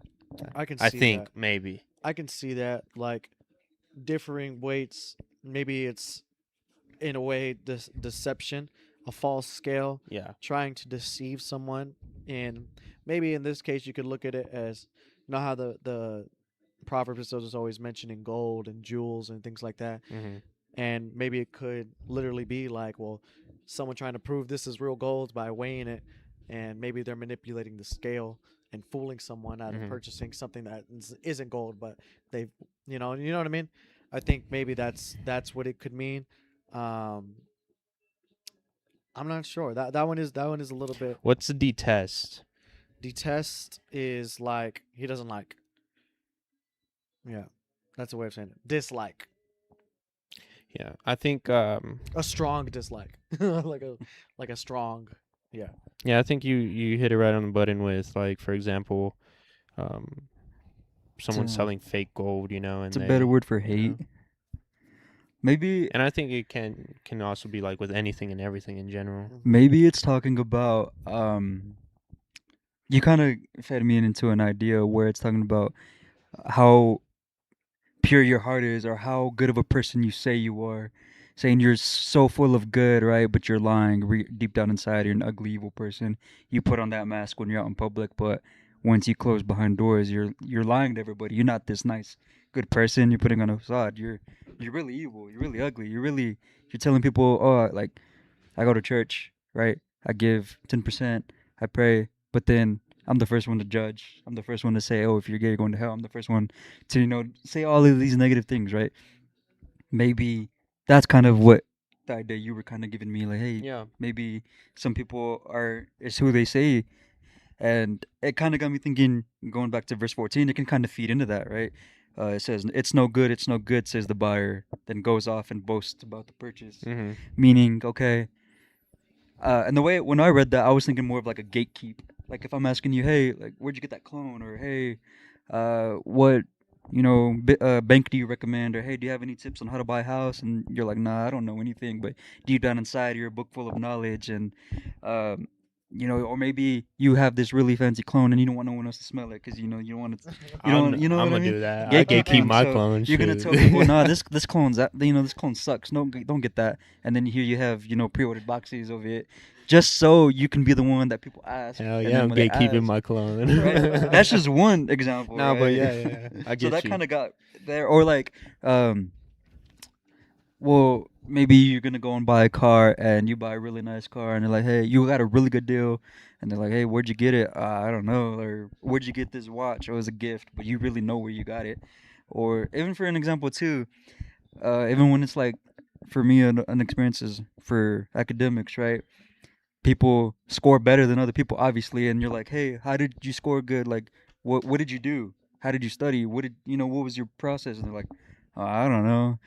I can I see think that. maybe. I can see that, like differing weights. Maybe it's in a way deception, a false scale, Yeah. trying to deceive someone. And maybe in this case, you could look at it as, you know how the Proverbs is always mentioning gold and jewels and things like that. Mm-hmm. And maybe it could literally be like, well, someone trying to prove this is real gold by weighing it, and maybe they're manipulating the scale and fooling someone out of Mhm. purchasing something that isn't gold, but they've, you know what I mean. I think maybe that's what it could mean. Um, I'm not sure. That one is a little bit. What's the detest? Detest is like he doesn't like. Yeah, that's a way of saying it. Dislike. Yeah, I think. A strong dislike. like a strong. Yeah. Yeah, I think you hit it right on the button with like, for example, um, someone a- selling fake gold, you know, and It's a better word for you know, hate. Maybe and I think it can also be like with anything and everything in general. maybe it's talking about you kind of fed me into an idea where it's talking about how pure your heart is or how good of a person you say you are, saying you're so full of good, right? But you're lying deep down inside. You're an ugly, evil person. You put on that mask when you're out in public, but once you close behind doors, you're lying to everybody. You're not this nice, good person. You're putting on a facade. You're really evil. You're really ugly. You're telling people, oh, like I go to church, right? I give 10%. I pray, but then I'm the first one to judge. I'm the first one to say, "Oh, if you're gay, you're going to hell." I'm the first one to, say all of these negative things, right? Maybe that's kind of what the idea you were kind of giving me, like, hey, Yeah. maybe some people is who they say, and it kind of got me thinking. Going back to verse 14, it can kind of feed into that, right? It says, "It's no good, it's no good," says the buyer, then goes off and boasts about the purchase, Mm-hmm. meaning, okay. And the way when I read that, I was thinking more of like a gatekeep. Like if I'm asking you, hey, like where'd you get that clone, or hey, what bank do you recommend, or hey, do you have any tips on how to buy a house? And you're like, nah, I don't know anything. But deep down inside, you're a book full of knowledge, and um, or maybe you have this really fancy clone, and you don't want no one else to smell it because you don't want to, you know I'm what I gonna mean? do that. I gatekeep Gatekeeping. my So clone. you're gonna tell people, nah, this clone's that this clone sucks. No, don't get that. And then here you have pre-ordered boxes of it, just so you can be the one that people ask. Hell And yeah, then I'm when they gatekeeping ask, my clone. right? That's just one example, No, right? but yeah, I So get that you. kind of got there, or like, well, maybe you're gonna go and buy a car, and you buy a really nice car, and they're like, hey, you got a really good deal, and they're like, hey, where'd you get it? I don't know, or where'd you get this watch? It was a gift, but you really know where you got it. Or even for an example too, even when it's like, for me, an experience is for academics, right? People score better than other people, obviously, and you're like, hey, how did you score good? Like, what did you do? How did you study? What was your process? And they're like, I don't know.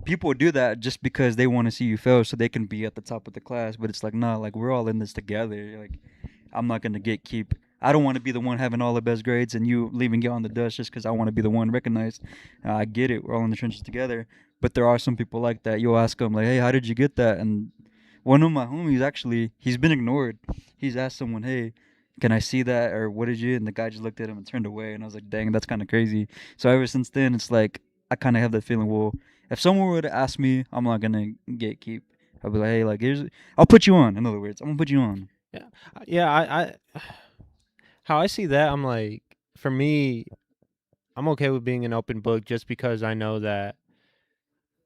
People do that just because they want to see you fail so they can be at the top of the class, but it's like, nah, like we're all in this together. Like, I'm not gonna gatekeep. I don't want to be the one having all the best grades and you leaving it on the dust just because I want to be the one recognized. I get it. We're all in the trenches together. But there are some people like that. You'll ask them like, "Hey, how did you get that?" And one of my homies actually, he's been ignored. He's asked someone, "Hey, can I see that?" or "What did you?" And the guy just looked at him and turned away. And I was like, "Dang, that's kind of crazy." So ever since then, it's like I kind of have that feeling. Well, if someone were to ask me, I'm not gonna gatekeep. I'll be like, "Hey, like I'll put you on." In other words, I'm gonna put you on. Yeah, I how I see that, I'm like, for me, I'm okay with being an open book just because I know that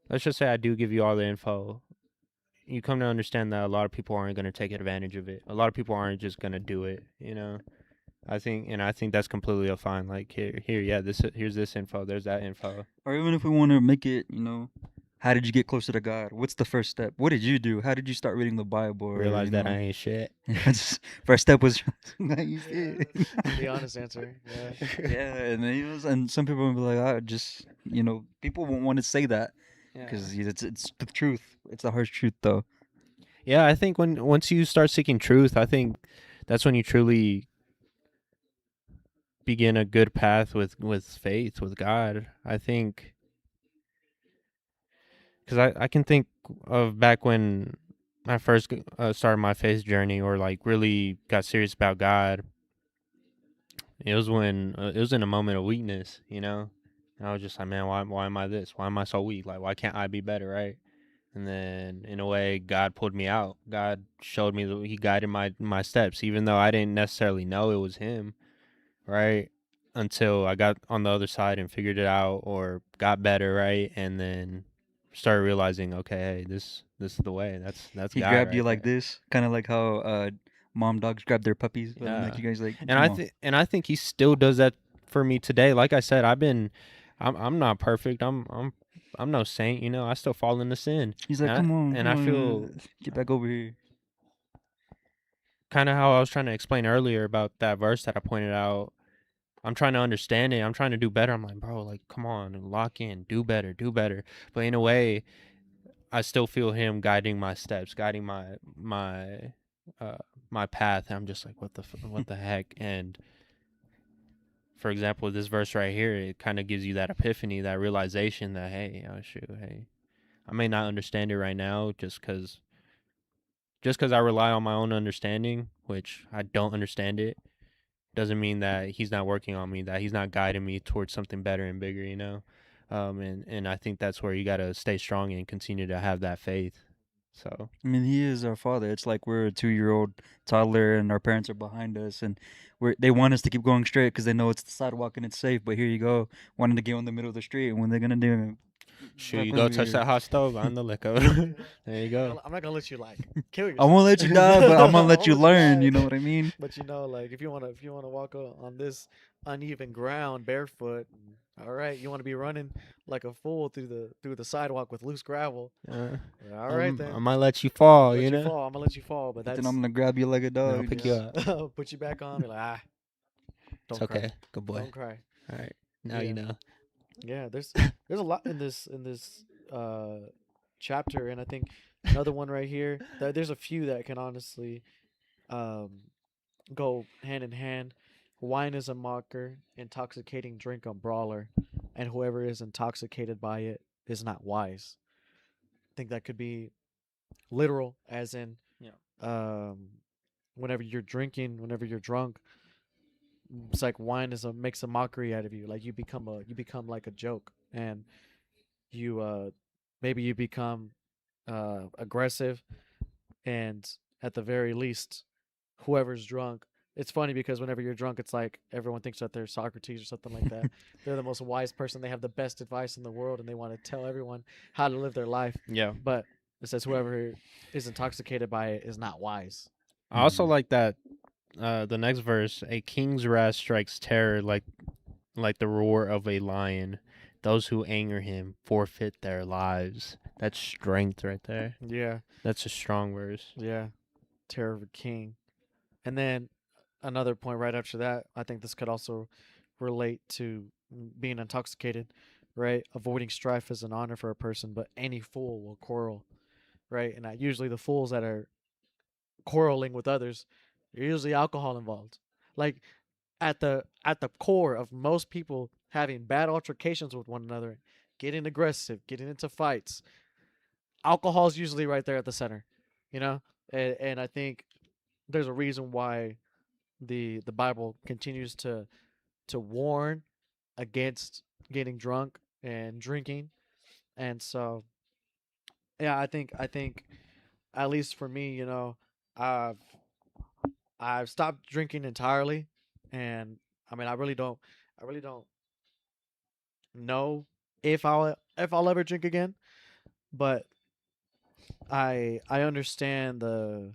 let's just say I do give you all the info. You come to understand that a lot of people aren't going to take advantage of it. A lot of people aren't just going to do it, you know. I think that's completely fine. Like here, yeah, here's this info, there's that info. Or even if we want to make it, how did you get closer to God? What's the first step? What did you do? How did you start reading the Bible? Or, Realize that I ain't shit. First step was not you Yeah, shit. that's the honest answer. Yeah. Yeah, and then, and some people will be like, people won't want to say that Yeah. because it's the truth. It's the harsh truth, though. Yeah, I think once you start seeking truth, I think that's when you truly begin a good path with faith with God. I think because I can think of back when I first started my faith journey, or like really got serious about God. It was when it was in a moment of weakness, you know. And I was just like, man, why am I this? Why am I so weak? Like, why can't I be better, right? And then in a way, God pulled me out. God showed me He guided my steps, even though I didn't necessarily know it was Him, right? Until I got on the other side and figured it out, or got better, right? And then started realizing, okay, hey, this is the way. That's He God grabbed you right like there. this, kind of like how mom dogs grab their puppies. But then, Yeah. like, you guys like, And come on. I think He still does that for me today. Like I said, I'm not perfect. I'm no saint, you know. I still fall into sin. He's like, come on, And come I on, feel get back over here. kind of how I was trying to explain earlier about that verse that I pointed out. I'm trying to understand it. I'm trying to do better. I'm like, bro, like, come on, lock in, do better, do better. But in a way, I still feel Him guiding my steps, guiding uh, my path. And I'm just like, what the heck? And for example, this verse right here, it kind of gives you that epiphany, that realization that, hey, oh shoot, hey, I may not understand it right now, just because I rely on my own understanding, which I don't understand it, doesn't mean that He's not working on me, that He's not guiding me towards something better and bigger, you know. And I think that's where you got to stay strong and continue to have that faith. So I mean, he is our father. It's like we're a 2-year-old toddler, and our parents are behind us, and they want us to keep going straight because they know it's the sidewalk and it's safe. But here you go, wanting to get in the middle of the street, and when they're gonna do, shoot, back you go over touch here. that hot stove on the liquor. There you go. I'm not gonna let you like kill I yourself. won't let you die, but I'm gonna I let you won't learn. die. You know what I mean? But like if you wanna walk on this uneven ground barefoot, all right, you want to be running like a fool through the sidewalk with loose gravel. All right I then. might let you I'm gonna fall, let you you know. fall. I'm gonna let you fall, but But then that's I'm gonna grab you like a I'll dog. pick you Just, up. put you back on. Be like, It's don't cry, okay. Good boy. don't cry. All right. Now Yeah, you know. yeah. There's a lot in this chapter, and I think another one right here. There's a few that can honestly um go hand in hand. Wine is a mocker, intoxicating drink a brawler, and whoever is intoxicated by it is not wise. I think that could be literal, as in, Yeah. um, whenever you're drinking, whenever you're drunk, it's like wine makes a mockery out of you. Like you become like a joke, and you maybe you become aggressive, and at the very least, whoever's drunk. It's funny because whenever you're drunk, it's like everyone thinks that they're Socrates or something like that. They're the most wise person. They have the best advice in the world, and they want to tell everyone how to live their life. Yeah. But it says whoever is intoxicated by it is not wise. I also Mhm. like that the next verse, a king's wrath strikes terror like the roar of a lion. Those who anger him forfeit their lives. That's strength right there. Yeah, That's a strong verse. yeah. Terror of a king. And then another point right after that, I think this could also relate to being intoxicated, right? Avoiding strife is an honor for a person, but any fool will quarrel, right? And usually the fools that are quarreling with others, there's usually alcohol involved. Like at the core of most people having bad altercations with one another, getting aggressive, getting into fights, alcohol is usually right there at the center, you know. And I think there's a reason why the Bible continues to warn against getting drunk and drinking. And so yeah, I think at least for me, I've I've stopped drinking entirely, and I mean I really don't know if I'll ever drink again. but I understand the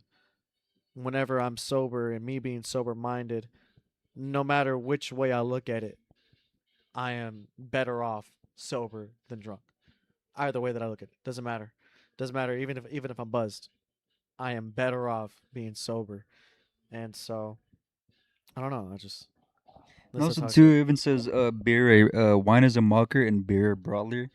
whenever I'm sober and me being sober minded, no matter which way I look at it, I am better off sober than drunk. Either way that I look at it, doesn't matter. Doesn't matter even if I'm buzzed. I am better off being sober. And so I don't know. I just And that's also how I too, see it. it even says beer, wine is a mocker and beer a brawler.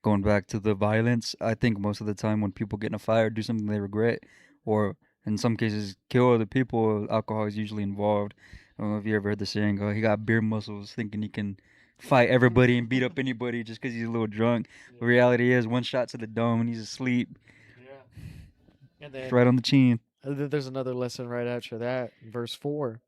Going back to the violence, I think most of the time when people get in a fight or do something they regret, or in some cases kill other people, alcohol is usually involved. I don't know if you ever heard the saying, "Oh, he got beer muscles," thinking he can fight everybody and beat up anybody just because he's a little drunk. The reality is, one shot to the dome and he's asleep, Yeah. And just then right on the chin. there's another lesson right after that, verse 4,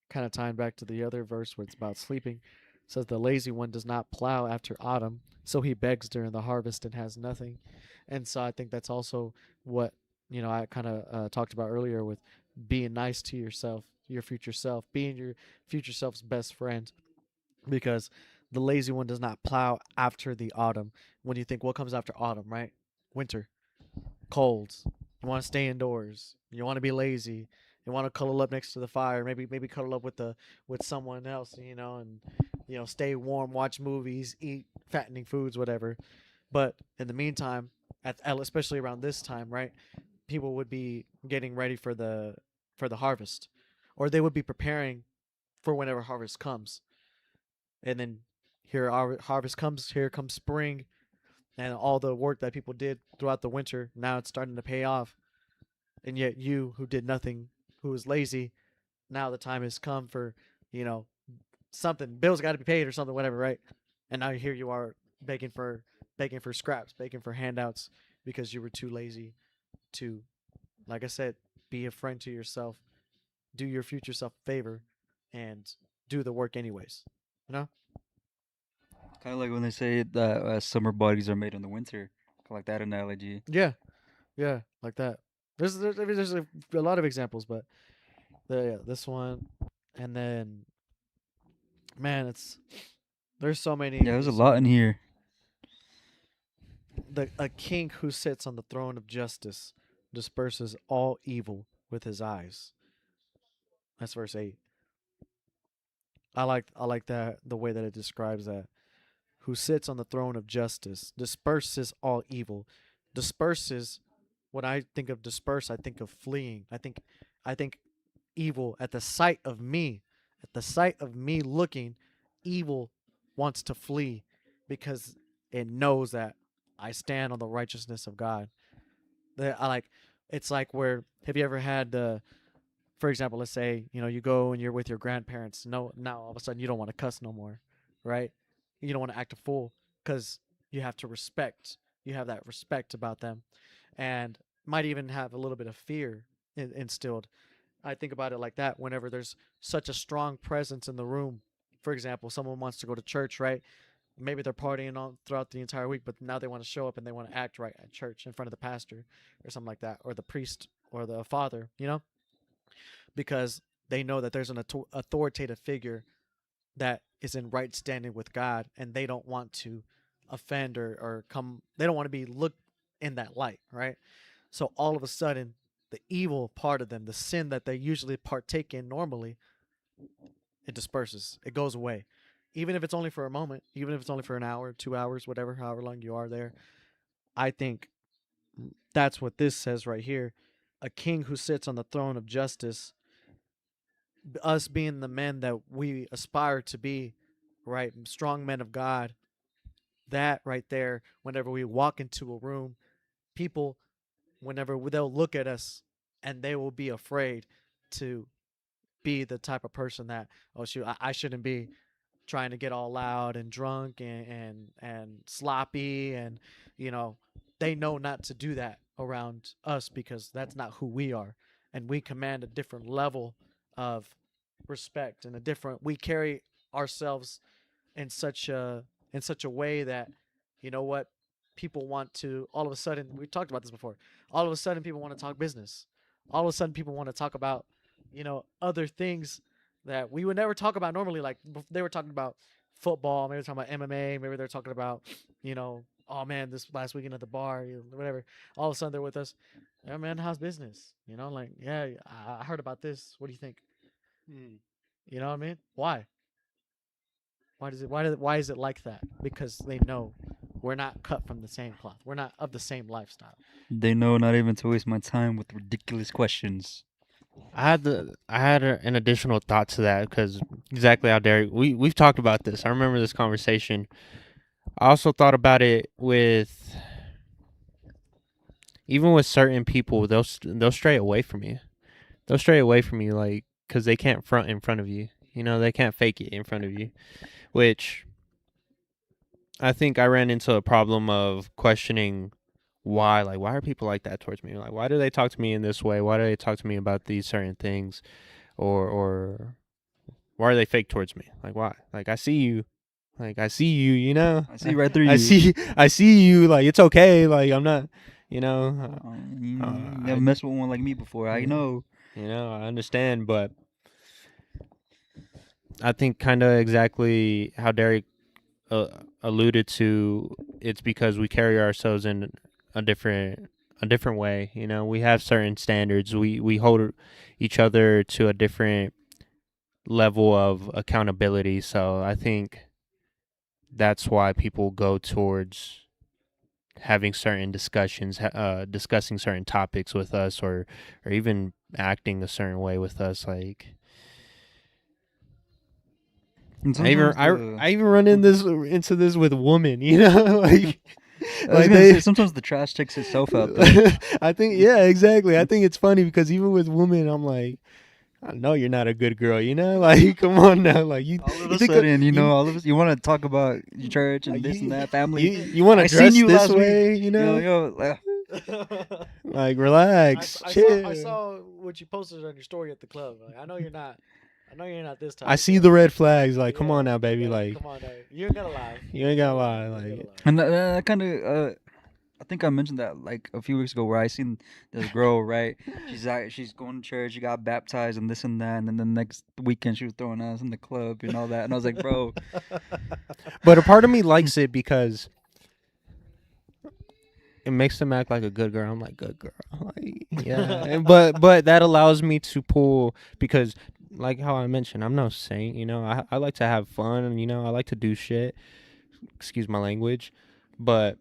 kind of tying back to the other verse where it's about sleeping. It says the lazy one does not plow after autumn, so he begs during the harvest and has nothing. And so I think that's also what I kind of talked about earlier with being nice to yourself, your future self, being your future self's best friend, because the lazy one does not plow after the autumn. When you think what comes after autumn, right? Winter, colds. You want to stay indoors. You want to be lazy. You want to cuddle up next to the fire. Maybe cuddle up with someone else. And stay warm, watch movies, eat fattening foods, whatever. But in the meantime, especially around this time, right? People would be getting ready for the harvest, or they would be preparing for whenever harvest comes. And then here our harvest comes. Here comes spring, and all the work that people did throughout the winter, now it's starting to pay off. And yet you who did nothing, who was lazy, now the time has come for you know something. Bills got to be paid or something, whatever, right? And now here you are begging for scraps, begging for handouts because you were too lazy to, like I said, be a friend to yourself, do your future self a favor, and do the work anyways. You know? Kind of like when they say that summer bodies are made in the winter. Kind of like that analogy. Yeah, yeah, like that. There's a lot of examples, but this one, and then man, there's so Yeah, many. there's a There's so lot in many. here. A king who sits on the throne of justice disperses all evil with his eyes. That's verse 8. I like that the way that it describes that. Who sits on the throne of justice disperses all evil. Disperses. When I think of disperse, I think of fleeing. I think evil at the sight of me. At the sight of me looking, evil wants to flee because it knows that I stand on the righteousness of God. That I like. It's like where have you ever had the for example, let's say you go and you're with your grandparents. No, now all of a sudden you don't want to cuss no more, right? You don't want to act a fool because you have to respect. You have that respect about them, and might even have a little bit of fear instilled. I think about it like that. Whenever there's such a strong presence in the room, for example, someone wants to go to church, right? Maybe they're partying all throughout the entire week, but now they want to show up and they want to act right at church in front of the pastor or something like that, or the priest or the father, because they know that there's an authoritative figure that is in right standing with God, and they don't want to offend or come. They don't want to be looked in that light, right? So all of a sudden, the evil part of them, the sin that they usually partake in normally, it disperses. It goes away, even if it's only for a moment, even if it's only for an hour, 2 hours, whatever, however long you are there. I think that's what this says right here. A king who sits on the throne of justice, us being the men that we aspire to be, right? Strong men of God. That right there, whenever we walk into a room, people, whenever they'll look at us and they will be afraid to be the type of person that, oh, shoot, I shouldn't be trying to get all loud and drunk and sloppy. And, you know, they know not to do that around us because that's not who we are. And we command a different level of respect and we carry ourselves in such a way that you know what people want to all of a sudden we talked about this before all of a sudden people want to talk business, all of a sudden people want to talk about other things that we would never talk about normally, like they were talking about football. Maybe they're talking about MMA. Maybe they're talking about, oh man, this last weekend at the bar, whatever. All of a sudden they're with us. Yeah, man, how's business? Like, yeah, I heard about this. What do you think? You know what I mean? Why? Why is it like that? Because they know we're not cut from the same cloth. We're not of the same lifestyle. They know not even to waste my time with ridiculous questions. I had an additional thought to that because exactly how Derek we've talked about this. I remember this conversation. I also thought about it with even with certain people, they'll stray away from you. They'll stray away from you, like, because they can't front in front of you. They can't fake it in front of you, which I think I ran into a problem of questioning why. Like, why are people like that towards me? Like, why do they talk to me in this way? Why do they talk to me about these certain things? Or why are they fake towards me? Like, why? Like, I see you. Like, I see you, I see right through you. I see you. Like, it's okay. Like, I'm not, You never messed with one like me before. I know. I understand, but I think kind of exactly how Derek alluded to, it's because we carry ourselves in a different way. We have certain standards. We hold each other to a different level of accountability. So I think that's why people go towards having certain discussions, discussing certain topics with us, or even acting a certain way with us. Like, I even run into this with women, like. Sometimes the trash takes itself out. Though. I think, yeah, exactly. I think it's funny because even with women, I'm like, I know you're not a good girl, like, come on now, like, you all of a sudden, all of us, you want to talk about your church and this and that family. You want to dress this way, yo, like, relax, chill. I saw what you posted on your story at the club. Like, I know you're not this type. I see the red flags. Like, come on now, baby. Like, come on now. You ain't gotta lie. You ain't gotta lie. Like, and that kind of, I think I mentioned that like a few weeks ago where I seen this girl, right? She's going to church. She got baptized and this and that, and then the next weekend she was throwing us in the club and all that. And I was like, bro. But a part of me likes it because it makes them act like a good girl. I'm like, good girl. Like, yeah. but that allows me to pull, because like how I mentioned, I'm no saint. I like to have fun, and I like to do shit. Excuse my language, but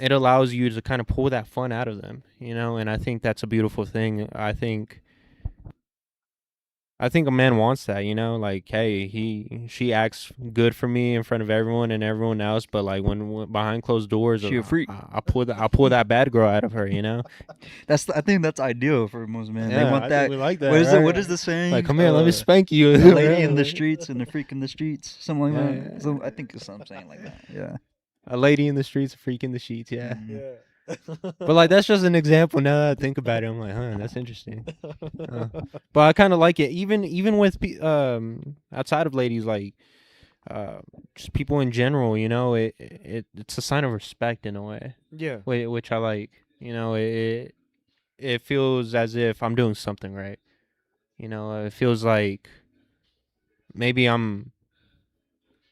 it allows you to kind of pull that fun out of them, and I think that's a beautiful thing. I think a man wants that, like, hey, she acts good for me in front of everyone and everyone else, but like when behind closed doors, she a freak. I pull that bad girl out of her, I think that's ideal for most men. Yeah, they want that. We like that. What is right? it? What is the saying? Like, come here, let me spank you. The lady in the streets and the freak in the streets, something like that. Yeah. So I think it's something saying like that. Yeah. A lady in the streets, a freak in the sheets. Yeah. Yeah. But like, that's just an example. Now that I think about it, I'm like, that's interesting. But I kind of like it, even with outside of ladies, like just people in general. It's a sign of respect in a way. Yeah. Which I like. It feels as if I'm doing something right. It feels like maybe I'm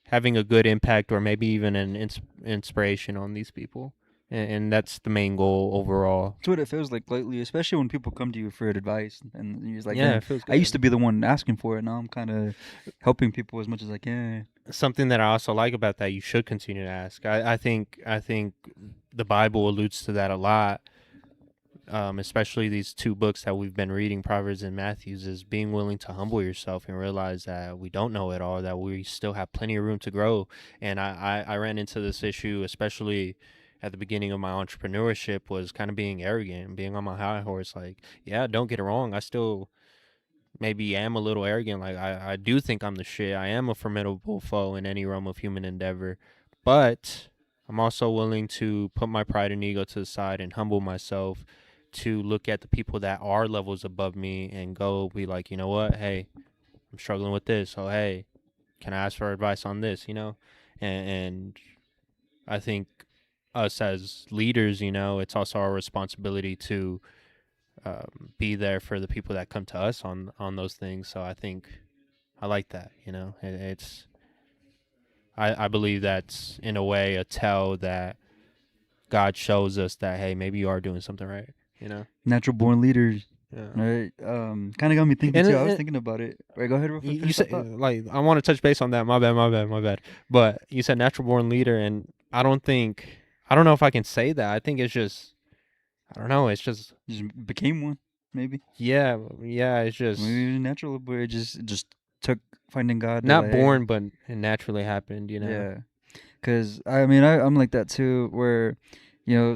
having a good impact, or maybe even an inspiration on these people. And that's the main goal overall. That's what it feels like lately, especially when people come to you for advice, and you're just like, yeah, it feels good. I used to be the one asking for it. Now I'm kind of helping people as much as I can. Something that I also like about that, you should continue to ask. I think the Bible alludes to that a lot, especially these two books that we've been reading, Proverbs and Matthews, is being willing to humble yourself and realize that we don't know it all, that we still have plenty of room to grow. And I ran into this issue, especially at the beginning of my entrepreneurship, was kind of being arrogant and being on my high horse. Like, yeah, don't get it wrong, I still maybe am a little arrogant. Like, I do think I'm the shit. I am a formidable foe in any realm of human endeavor, but I'm also willing to put my pride and ego to the side and humble myself to look at the people that are levels above me and go be like, you know what, hey, I'm struggling with this, so hey, can I ask for advice on this? And I think us as leaders, it's also our responsibility to be there for the people that come to us on those things. So I think I like that. I believe that's in a way a tell that God shows us that, hey, maybe you are doing something right. You know. Natural born leaders. Yeah. Right. Kind of got me thinking And too. I was it- thinking about it. Right. Go ahead. You Finish said that thought. like I want to touch base on that. My bad. But you said natural born leader, and I don't know if I can say that. I think it's just I don't know. It's just Just became one. Maybe. yeah. It's just Maybe natural, but it just took finding God. To not like, born, but it naturally happened. You know. Yeah. Because I mean, I'm like that too. Where,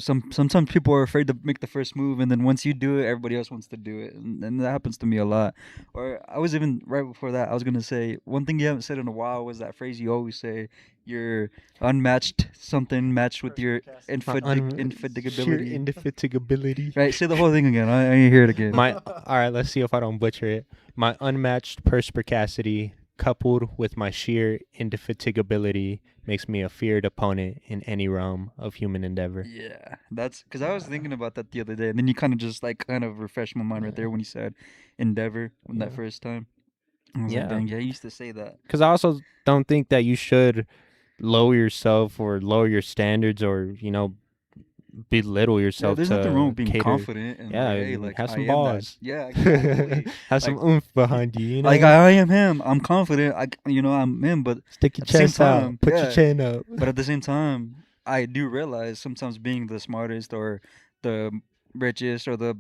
sometimes people are afraid to make the first move, and then once you do it, everybody else wants to do it, and that happens to me a lot. Or I was even right before that. I was gonna say one thing you haven't said in a while was that phrase you always say: "You're unmatched, something matched with your Sheer infatigability." indefatigability. Right. Say the whole thing again. I need to hear it again. All right. Let's see if I don't butcher it. My unmatched perspicacity, coupled with my sheer indefatigability, makes me a feared opponent in any realm of human endeavor. Yeah, that's because I was thinking about that the other day, and then you kind of refreshed my mind right there when you said endeavor when that Yeah. first time. I was Yeah. like, dang, yeah, I used to say that. Because I also don't think that you should lower yourself or lower your standards or belittle Yeah, yourself there's to nothing wrong with being cater. confident and Yeah, like, hey, like have I some am balls. that. Yeah, exactly. Have some Like, oomph behind you. You know, like I am him. I'm confident. I'm him, but stick your at the same chest out, time, put your yeah. chin up. But at the same time, I do realize sometimes being the smartest or the richest or the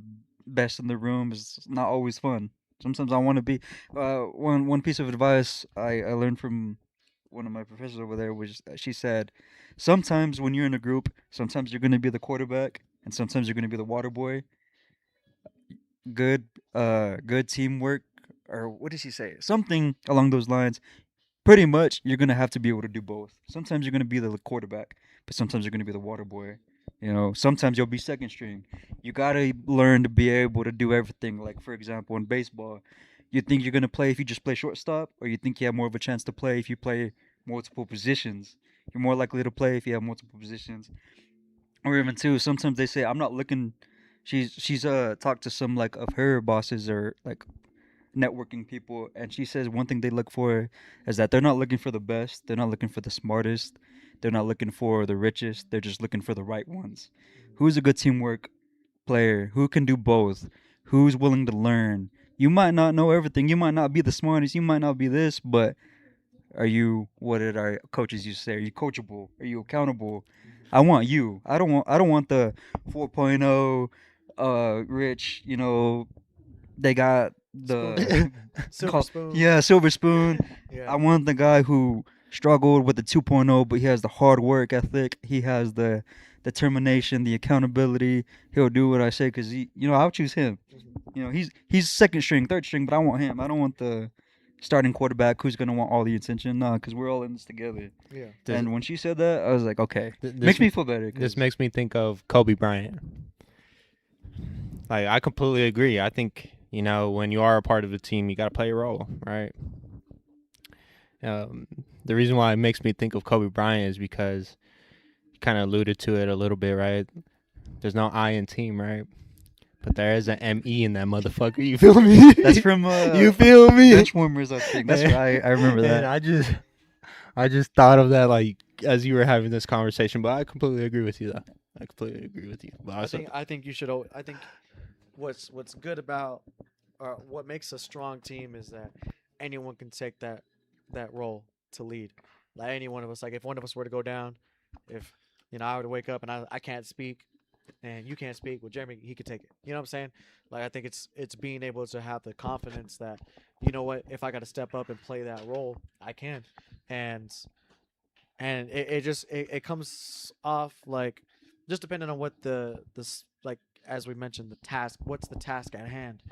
best in the room is not always fun. Sometimes I want to be. One piece of advice I learned from one of my professors over there was she said, sometimes when you're in a group, sometimes you're going to be the quarterback and sometimes you're going to be the water boy. Good teamwork, or what did she say? Something along those lines. Pretty much, you're gonna have to be able to do both. Sometimes you're gonna be the quarterback, but sometimes you're gonna be the water boy. Sometimes you'll be second string. You gotta learn to be able to do everything. Like for example, in baseball, you think you're gonna play if you just play shortstop, or you think you have more of a chance to play if you play multiple positions. You're more likely to play if you have multiple positions, or even two. Sometimes they say, "I'm not looking." She's talked to some like of her bosses or like networking people, and she says one thing they look for is that they're not looking for the best, they're not looking for the smartest, they're not looking for the richest, they're just looking for the right ones. Who's a good teamwork player? Who can do both? Who's willing to learn? You might not know everything, you might not be the smartest, you might not be this, but are you, what did our coaches used to say, are you coachable, are you accountable? I want you. I don't want the 4.0 rich, they got the Silver spoon. yeah, silver spoon. Yeah. I want the guy who struggled with the 2.0, but he has the hard work ethic. He has the determination, the accountability. He'll do what I say because I'll choose him. He's second string, third string, but I want him. I don't want the starting quarterback who's gonna want all the attention. Nah, because we're all in this together. Yeah. And when she said that, I was like, okay, This makes me feel better. This makes me think of Kobe Bryant. Like I completely agree. I think when you are a part of the team, you got to play a role, right? The reason why it makes me think of Kobe Bryant is because you kind of alluded to it a little bit, right? There's no I in team, right? But there is an M-E in that motherfucker. You feel me? That's from you feel me? Benchwarmers, I think. That's right. I remember that. And I just thought of that like as you were having this conversation, but I completely agree with you though. I completely agree with you. But I think you should. I think what's good about or what makes a strong team is that anyone can take that role to lead. Like any one of us. Like if one of us were to go down, if I were to wake up and I can't speak and you can't speak, well Jeremy he could take it. You know what I'm saying? Like I think it's being able to have the confidence that you know what, if I got to step up and play that role, I can. And it comes off like just depending on what like as we mentioned the task, what's the task at hand,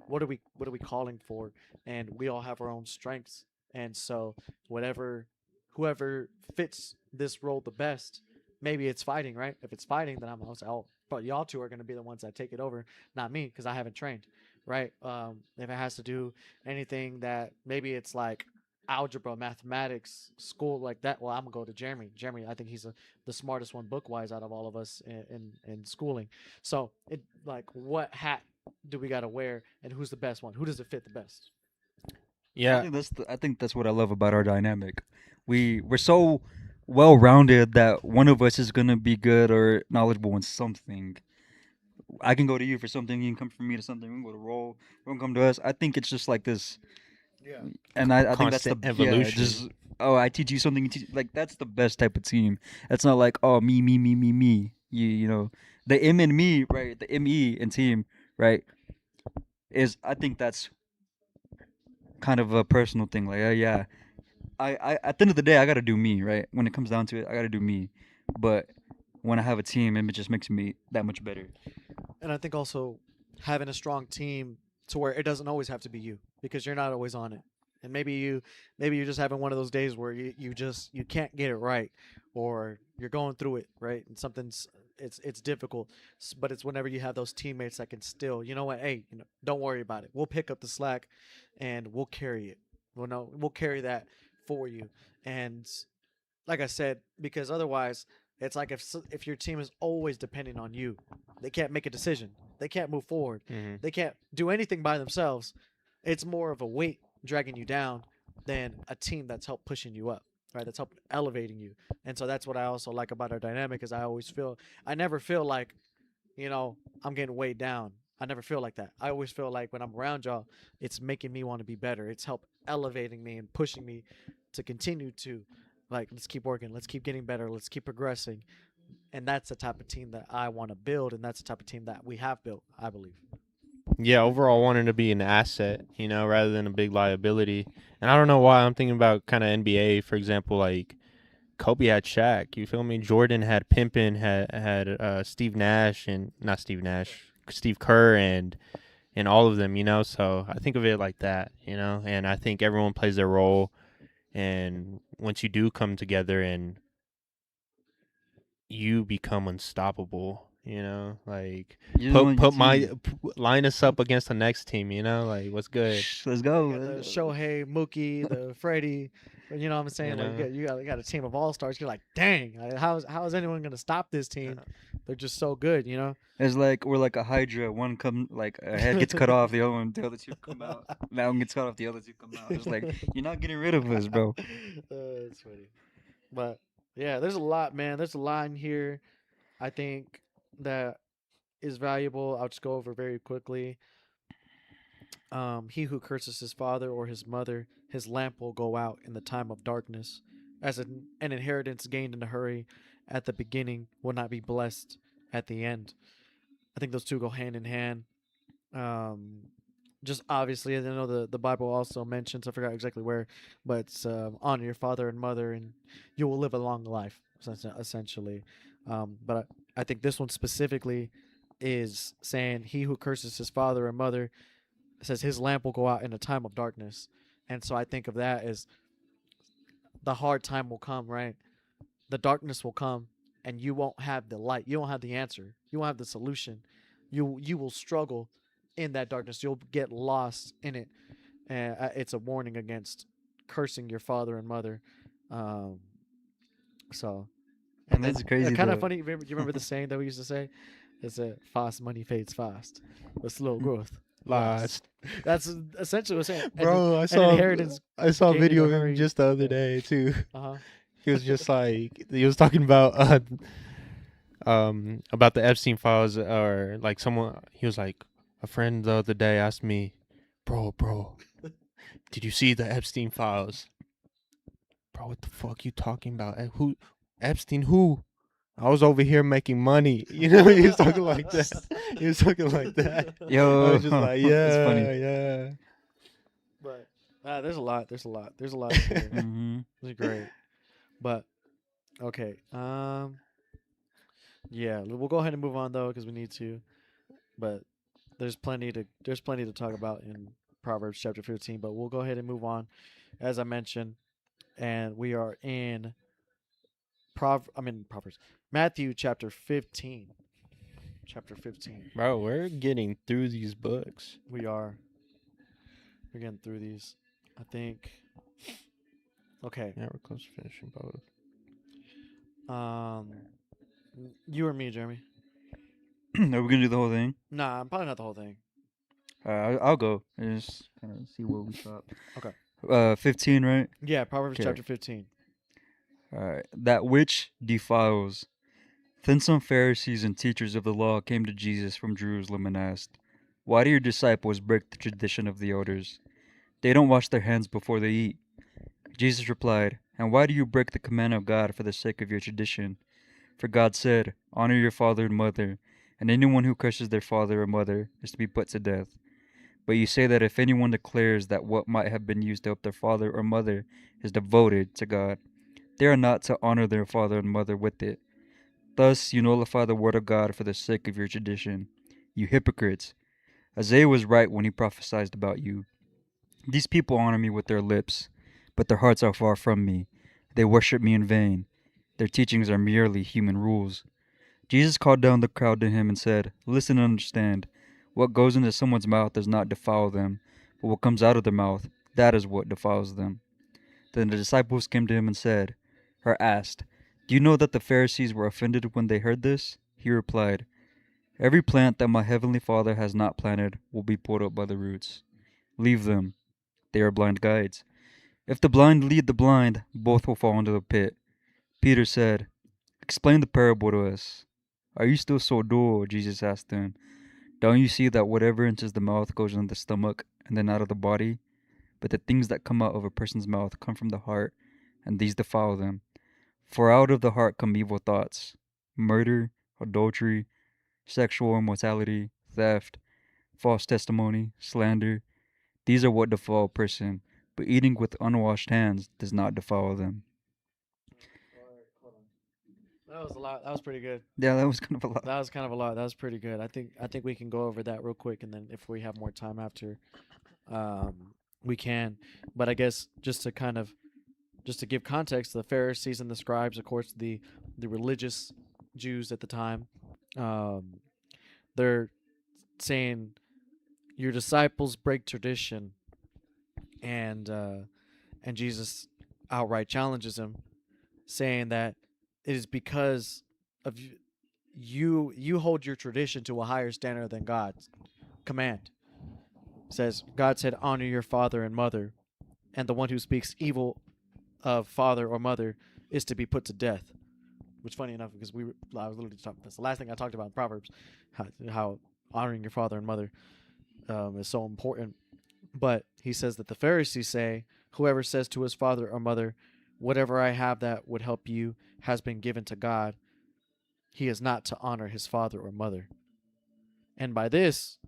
what are we calling for, and we all have our own strengths, and so whoever fits this role the best, maybe it's fighting, right? If it's fighting, then I'll say, oh, but y'all two are going to be the ones that take it over, not me, because I haven't trained, right? If it has to do anything that maybe it's like algebra, mathematics, school like that, well, I'm gonna go to Jeremy. Jeremy, I think he's the smartest one book wise out of all of us in schooling. So it like what hat do we gotta wear, and who's the best one? Who does it fit the best? I think that's what I love about our dynamic. we're so well rounded that one of us is gonna be good or knowledgeable in something. I can go to you for something, you can come from me to something. We can go to Roll, we can come to us. I think it's just like this, Yeah. and I think that's the Constant evolution. Just I teach you something, you teach, like that's the best type of team. That's not like me. You know the M and me, right? The ME and team, right? Is I think that's kind of a personal thing. Like yeah, I at the end of the day, I gotta do me, right? When it comes down to it, I gotta do me. But when I have a team, it just makes me that much better. And I think also having a strong team to where it doesn't always have to be you because you're not always on it. And maybe you're just having one of those days where you can't get it right or you're going through it, right? And something's it's difficult. But it's whenever you have those teammates that can still, you know what, hey, don't worry about it. We'll pick up the slack and we'll carry it. We'll carry that for you. And like I said, because otherwise it's like if your team is always depending on you, they can't make a decision. They can't move forward. Mm-hmm. They can't do anything by themselves. It's more of a weight dragging you down than a team that's helped pushing you up, right? That's helped elevating you. And so that's what I also like about our dynamic is I never feel like, I'm getting weighed down. I never feel like that. I always feel like when I'm around y'all, it's making me want to be better. It's helped elevating me and pushing me to continue to like let's keep working, let's keep getting better, let's keep progressing. And that's the type of team that I want to build and that's the type of team that we have built, I believe. Yeah, overall wanting to be an asset, rather than a big liability. And I don't know why I'm thinking about kind of NBA, for example, like Kobe had Shaq, you feel me? Jordan had Pimpin, had Steve Nash and not Steve Nash, Steve Kerr and all of them, So I think of it like that, and I think everyone plays their role. And once you do come together and you become unstoppable, like line us up against the next team, like what's good. Let's go. You got the Shohei, Mookie, the Freddie. You know what I'm saying? You Like know? you got a team of all stars. You're like, dang, how is anyone gonna stop this team? They're just so good, It's like we're like a Hydra. One come like a head gets cut off, the other two come out. That one gets cut off, the other two come out. It's like you're not getting rid of us, bro. That's funny. But yeah, there's a lot, man. There's a lot in here. I think that is valuable. I'll just go over very quickly. He who curses his father or his mother, his lamp will go out in the time of darkness. As an inheritance gained in a hurry at the beginning will not be blessed at the end. I think those two go hand in hand. Um, just obviously, I know the Bible also mentions, I forgot exactly where, but it's honor your father and mother and you will live a long life, essentially. But I think this one specifically is saying, he who curses his father or mother, says his lamp will go out in a time of darkness. And so I think of that as the hard time will come, right? The darkness will come and you won't have the light. You won't have the answer. You won't have the solution. You will struggle in that darkness. You'll get lost in it. And it's a warning against cursing your father and mother. Um, so, and That's then crazy. kind of Though. funny. You remember the saying that we used to say? It's a fast money fades fast, but slow growth Lost. That's essentially what I'm saying. Bro, an inheritance I saw a gained in video a of him hurry. just the other day too. Uh-huh. He was just like he was talking about the Epstein files, or like someone, he was like, a friend the other day asked me, bro, did you see the Epstein files? Bro, what the fuck you talking about? Who Epstein? Who? I was over here making money. He was talking like that. He was talking like that. Yo, I was just like, that's funny. But there's a lot. There's a lot here. Mm-hmm. It's great. But okay. Yeah, we'll go ahead and move on though because we need to. But there's plenty to talk about in Proverbs chapter 15. But we'll go ahead and move on, as I mentioned, and we are in Proverbs, Matthew chapter 15. Chapter 15. Bro, we're getting through these books. We're getting through these. I think. Okay. Yeah, we're close to finishing both. You or me, Jeremy? Are we gonna do the whole thing? Nah, probably not the whole thing. I'll go and just kind of see where we stop. Okay. 15, right? Yeah, Proverbs Okay. chapter 15. That which defiles. Then some Pharisees and teachers of the law came to Jesus from Jerusalem and asked, "Why do your disciples break the tradition of the elders? They don't wash their hands before they eat." Jesus replied, "And why do you break the command of God for the sake of your tradition? For God said, 'Honor your father and mother,' and anyone who curses their father or mother is to be put to death. But you say that if anyone declares that what might have been used to help their father or mother is devoted to God, they are not to honor their father and mother with it. Thus you nullify the word of God for the sake of your tradition. You hypocrites! Isaiah was right when he prophesied about you. These people honor me with their lips, but their hearts are far from me. They worship me in vain. Their teachings are merely human rules." Jesus called down the crowd to him and said, "Listen and understand. What goes into someone's mouth does not defile them, but what comes out of their mouth, that is what defiles them." Then the disciples came to him and said, or asked, "Do you know that the Pharisees were offended when they heard this?" He replied, "Every plant that my heavenly Father has not planted will be pulled up by the roots. Leave them. They are blind guides. If the blind lead the blind, both will fall into the pit." Peter said, "Explain the parable to us." "Are you still so dull?" Jesus asked them. "Don't you see that whatever enters the mouth goes into the stomach and then out of the body? But the things that come out of a person's mouth come from the heart, and these defile them. For out of the heart come evil thoughts, murder, adultery, sexual immorality, theft, false testimony, slander. These are what defile a person, but eating with unwashed hands does not defile them." That was a lot. That was pretty good. Yeah, that was kind of a lot. That was kind of a lot. That was pretty good. I think we can go over that real quick, and then if we have more time after, we can. But I guess just to give context, the Pharisees and the scribes, of course, the religious Jews at the time, um, they're saying your disciples break tradition, and Jesus outright challenges him, saying that it is because of you hold your tradition to a higher standard than God's command. It says God said, "Honor your father and mother," and the one who speaks evil of father or mother is to be put to death. Which, funny enough, because I was literally talking. That's the last thing I talked about in Proverbs, how honoring your father and mother is so important. But he says that the Pharisees say, "Whoever says to his father or mother, 'Whatever I have that would help you has been given to God,' he is not to honor his father or mother." And by this,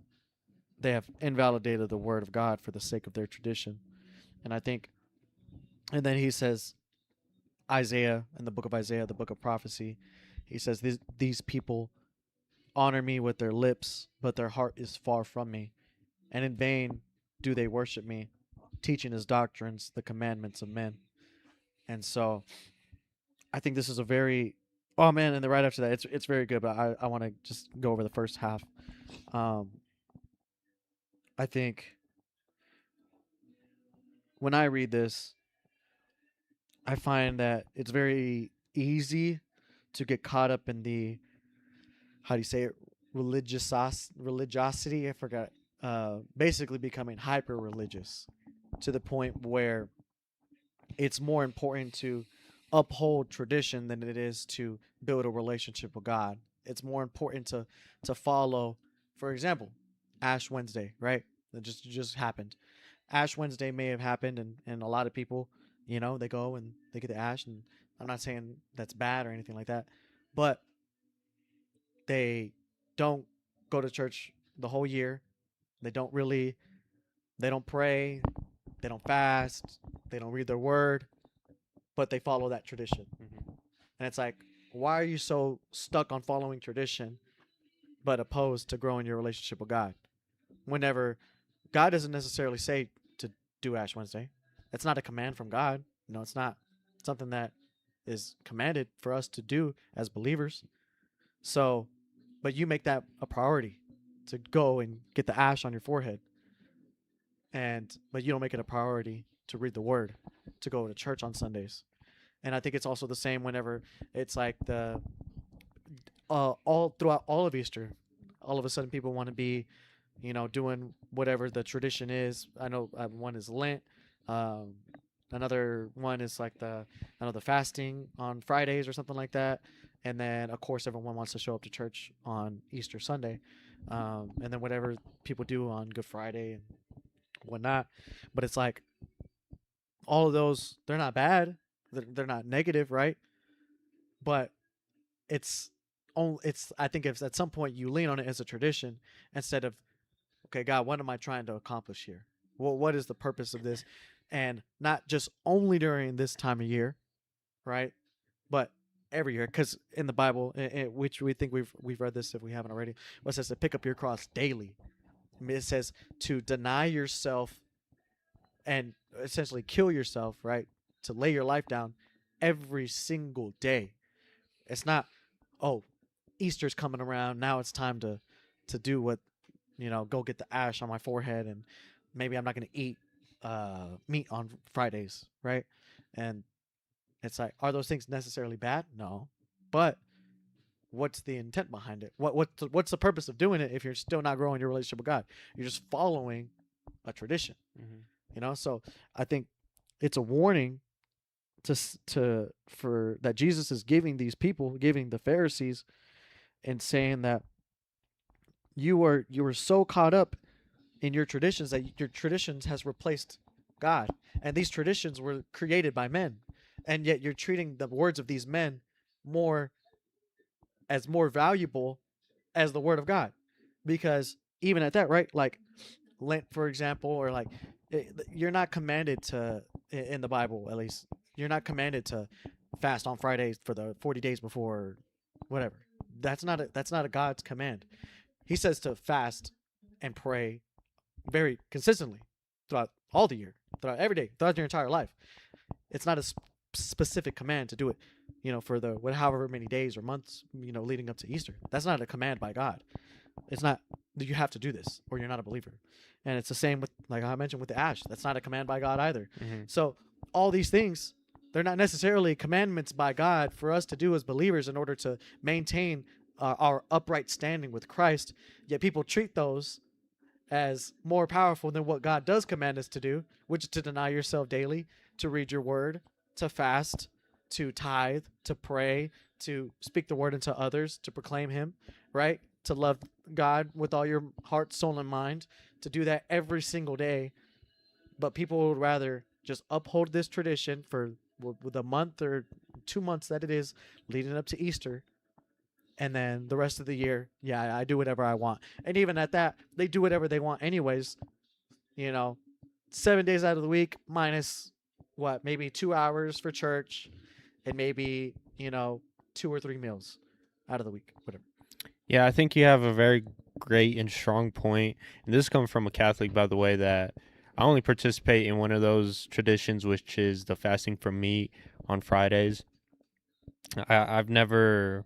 they have invalidated the word of God for the sake of their tradition. And I think, and then he says, Isaiah, in the book of Isaiah, the book of prophecy, he says, these people honor me with their lips, but their heart is far from me. And in vain do they worship me, teaching his doctrines, the commandments of men. And so I think this is a very, oh man, and then right after that, it's very good, but I want to just go over the first half. I think when I read this, I find that it's very easy to get caught up in the, how do you say it, religiosity. I forgot. Basically becoming hyper religious to the point where it's more important to uphold tradition than it is to build a relationship with God. It's more important to follow, for example, Ash Wednesday, right? That just happened. Ash Wednesday may have happened, and a lot of people, they go and they get the ash, and I'm not saying that's bad or anything like that, but they don't go to church the whole year. They don't really, they don't pray, they don't fast, they don't read their word, but they follow that tradition. Mm-hmm. And it's like, why are you so stuck on following tradition, but opposed to growing your relationship with God? Whenever God doesn't necessarily say to do Ash Wednesday, it's not a command from God. It's not something that is commanded for us to do as believers. So, but you make that a priority to go and get the ash on your forehead, but you don't make it a priority to read the Word, to go to church on Sundays. And I think it's also the same whenever it's like the all throughout all of Easter, all of a sudden people want to be, doing whatever the tradition is. I know one is Lent, Another one is like the fasting on Fridays or something like that. And then of course everyone wants to show up to church on Easter Sunday, and then whatever people do on Good Friday and whatnot. But it's like all of those, they're not bad, they're not negative, right? But it's it's, I think if at some point you lean on it as a tradition instead of, okay, God, what am I trying to accomplish here? Well, what is the purpose of this? And not just only during this time of year, right? But every year, because in the Bible, which we think we've read this if we haven't already, what it says to pick up your cross daily. It says to deny yourself and essentially kill yourself, right? To lay your life down every single day. It's not, oh, Easter's coming around. Now it's time to do what, go get the ash on my forehead, and maybe I'm not going to eat meat on Fridays, right? And it's like, are those things necessarily bad? No, but what's the intent behind it? What's the purpose of doing it if you're still not growing your relationship with God? You're just following a tradition, So I think it's a warning for that Jesus is giving these people, giving the Pharisees, and saying that you were so caught up in your traditions that your traditions has replaced God, and these traditions were created by men, and yet you're treating the words of these men more more valuable as the word of God, because even at that, right? Like Lent, for example, or like you're not commanded to, in the Bible at least, you're not commanded to fast on Fridays for the 40 days before whatever. That's not a God's command. He says to fast and pray very consistently throughout all the year, throughout every day, throughout your entire life. It's not a specific command to do it, for the however many days or months, leading up to Easter. That's not a command by God. It's not that you have to do this or you're not a believer. And it's the same with, like I mentioned, with the ash. That's not a command by God either. So all these things, they're not necessarily commandments by God for us to do as believers in order to maintain our upright standing with Christ. Yet people treat those as more powerful than what God does command us to do, which is to deny yourself daily, to read your word, to fast, to tithe, to pray, to speak the word into others, to proclaim him, right? To love God with all your heart, soul, and mind, to do that every single day. But people would rather just uphold this tradition for the month or 2 months that it is leading up to Easter, and then the rest of the year, yeah, I do whatever I want. And even at that, they do whatever they want anyways. 7 days out of the week, minus what, maybe 2 hours for church, and maybe 2 or 3 meals out of the week, whatever. Yeah, I think you have a very great and strong point. And this comes from a Catholic, by the way, that I only participate in one of those traditions, which is the fasting from meat on Fridays. I've never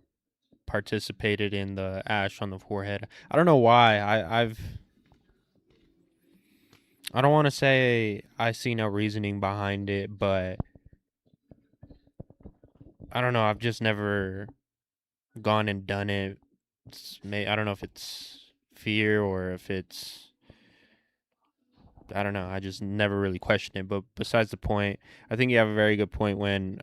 participated in the ash on the forehead. I don't know why. I don't want to say I see no reasoning behind it, but I don't know. I've just never gone and done it. I don't know if it's fear or if it's, I don't know. I just never really questioned it. But besides the point, I think you have a very good point when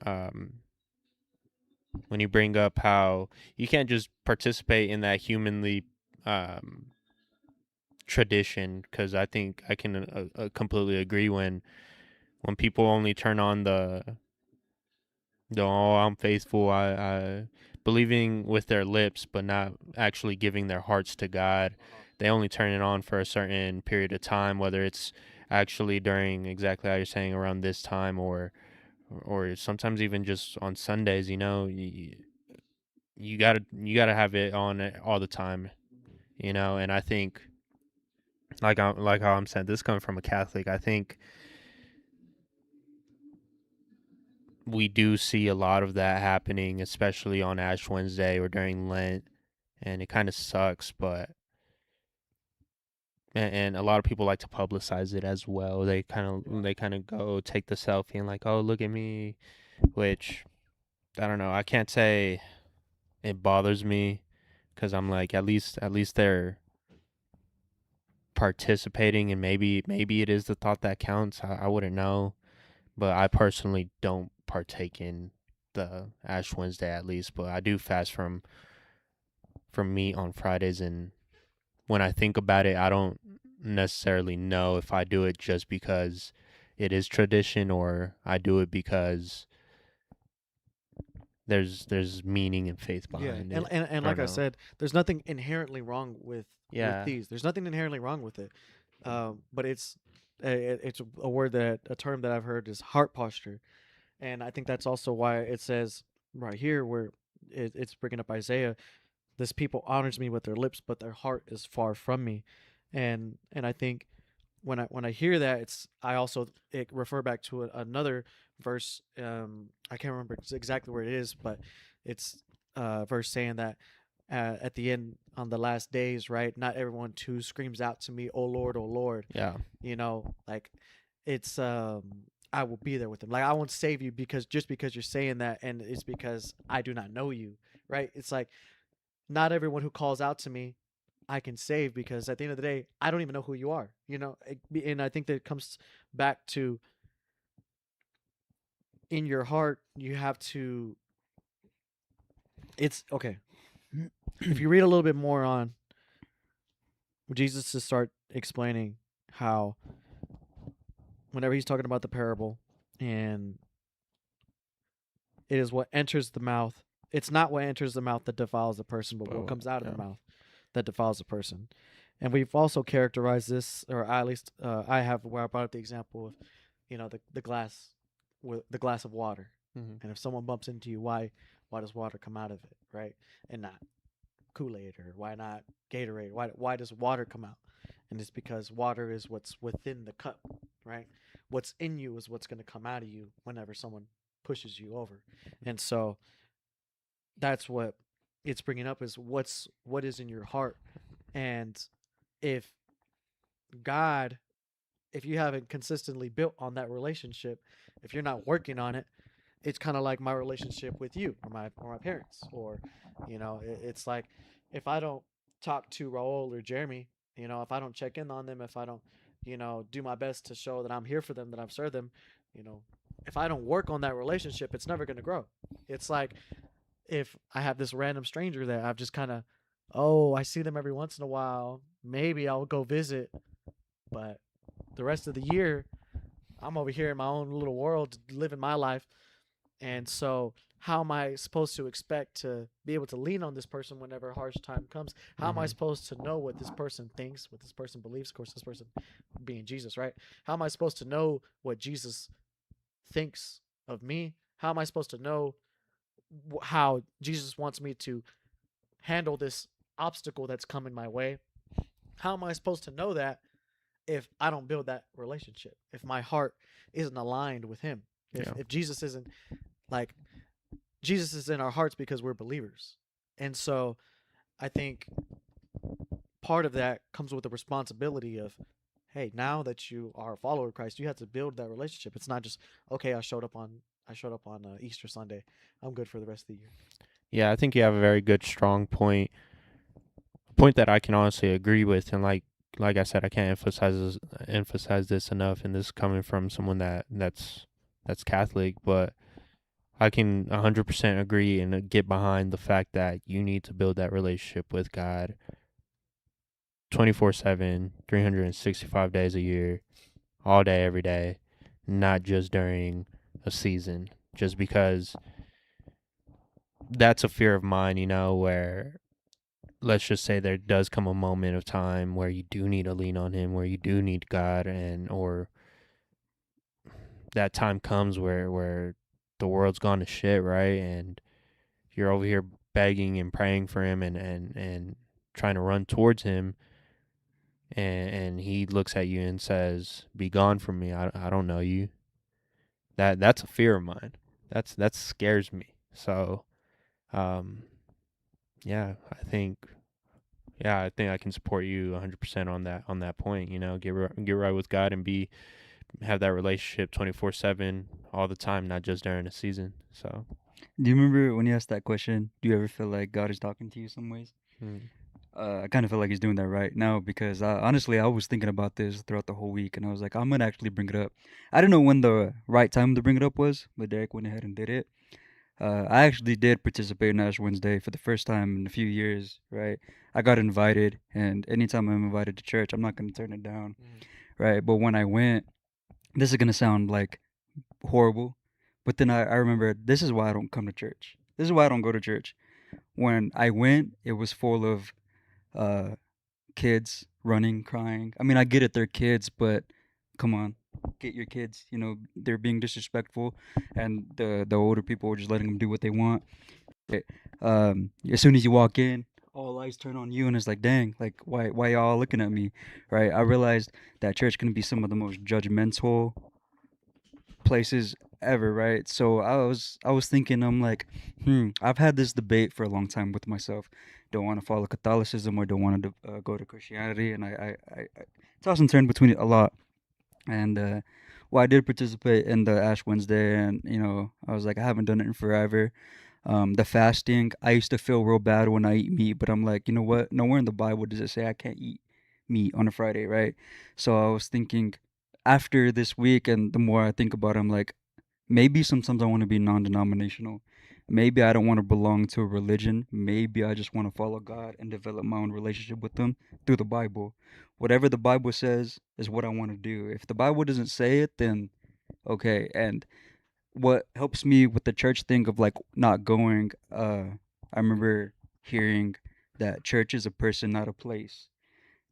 you bring up how you can't just participate in that humanly tradition, because I think I can completely agree when people only turn on the oh, I'm faithful, I believing with their lips but not actually giving their hearts to God. They only turn it on for a certain period of time, whether it's actually during, exactly how you're saying, around this time, or sometimes even just on Sundays. You gotta have it on all the time, and I think, like how I'm saying, this coming from a Catholic, I think we do see a lot of that happening, especially on Ash Wednesday or during Lent, and it kind of sucks. But and a lot of people like to publicize it as well. They kind of go take the selfie and like, oh, look at me, which I don't know. I can't say it bothers me, because I'm like, at least they're participating, and maybe it is the thought that counts. I wouldn't know, but I personally don't partake in the Ash Wednesday at least. But I do fast from meat on Fridays, and when I think about it, I don't necessarily know if I do it just because it is tradition or I do it because there's meaning and faith Yeah, behind and it. and I like don't I know. said, there's nothing inherently wrong with Yeah. these. There's nothing inherently wrong with it, but it's a word that a term that I've heard is heart posture, and I think that's also why it says right here where it's bringing up Isaiah. This people honors me with their lips, but their heart is far from me, and I think when I hear that, I also it refer back to another verse. I can't remember exactly where it is, but it's a verse saying that at the end on the last days, right? Not everyone too screams out to me, "Oh Lord, oh Lord." Yeah. You know, like it's I will be there with them. Like I won't save you because just because you're saying that, and it's because I do not know you, right? It's like not everyone who calls out to me I can save because at the end of the day, I don't even know who you are, you know? And I think that it comes back to in your heart, you have to, it's okay. If you read a little bit more on Jesus to start explaining how, whenever he's talking about the parable and it is what enters the mouth, it's not what enters the mouth that defiles the person, but what comes out of Yeah. the mouth that defiles the person. And we've also characterized this, or at least I have, where I brought up the example of, you know, the glass, with the glass of water. Mhm. And if someone bumps into you, why does water come out of it, right? And not Kool-Aid, or why not Gatorade? Why does water come out? And it's because water is what's within the cup, right? What's in you is what's going to come out of you whenever someone pushes you over. And so that's what it's bringing up is what is in your heart. And if God, if you haven't consistently built on that relationship, if you're not working on it, it's kind of like my relationship with you or my parents, or it's like if I don't talk to Raul or Jeremy, if I don't check in on them, if I don't do my best to show that I'm here for them, that I've served them, you know if I don't work on that relationship, it's never going to grow. It's like if I have this random stranger that I've just kind of, oh, I see them every once in a while, maybe I'll go visit, but the rest of the year I'm over here in my own little world living my life. And so, how am I supposed to expect to be able to lean on this person whenever harsh time comes? How am I Mhm. supposed to know what this person thinks, what this person believes? Of course, this person being Jesus, right? How am I supposed to know what Jesus thinks of me? How am I supposed to know how Jesus wants me to handle this obstacle that's coming my way? How am I supposed to know that if I don't build that relationship? If my heart isn't aligned with Him? Yeah. If Jesus isn't like, Jesus is in our hearts because we're believers. And so I think part of that comes with the responsibility of, hey, now that you are a follower of Christ, you have to build that relationship. It's not just, okay, I showed up on Easter Sunday, I'm good for the rest of the year. Yeah, I think you have a very good, strong point. A point that I can honestly agree with, and like I said, I can't emphasize this enough. And this is coming from someone that's Catholic, but I can 100% agree and get behind the fact that you need to build that relationship with God 24/7, 365 days a year, all day, every day, not just during a season. Just because that's a fear of mine, where let's just say there does come a moment of time where you do need to lean on Him, where you do need God, or that time comes where the world's gone to shit, right? And you're over here begging and praying for Him and trying to run towards Him, and He looks at you and says, "Be gone from me. I don't know you." That's a fear of mine. That scares me. So, um, yeah, I think I can support you 100% on that point. Get right with God and have that relationship 24/7 all the time, not just during the season. So, Do you remember when you asked that question? Do you ever feel like God is talking to you some ways? mm, I kind of feel like he's doing that right now because honestly, I was thinking about this throughout the whole week, and I was like, I'm gonna actually bring it up. I don't know when the right time to bring it up was, but Derek went ahead and did it. I actually did participate in Ash Wednesday for the first time in a few years, right? I got invited, and anytime I'm invited to church, I'm not gonna turn it down, right? But when I went, this is gonna sound like horrible, but then I remember this is why I don't come to church. This is why I don't go to church. When I went, it was full of uh, kids running, crying. I mean, I get it, they're kids, but come on, get your kids. You know, they're being disrespectful, and the older people are just letting them do what they want. As soon as you walk in, all eyes turn on you, and it's like, dang, like why y'all looking at me, right? I realized that church can be some of the most judgmental places ever, right? So I was thinking, I'm like, I've had this debate for a long time with myself. Don't want to follow Catholicism or don't want to go to Christianity, and I toss and turn between it a lot. And well, I did participate in the Ash Wednesday, and I was like, I haven't done it in forever. The fasting, I used to feel real bad when I eat meat, but I'm like, you know what? Nowhere in the Bible does it say I can't eat meat on a Friday, right? So I was thinking, after this week, and the more I think about it, I'm like, maybe sometimes I want to be non-denominational. Maybe I don't want to belong to a religion. Maybe I just want to follow God and develop my own relationship with Him through the Bible. Whatever the Bible says is what I want to do. If the Bible doesn't say it, then okay. And what helps me with the church thing of like not going, I remember hearing that church is a person, not a place.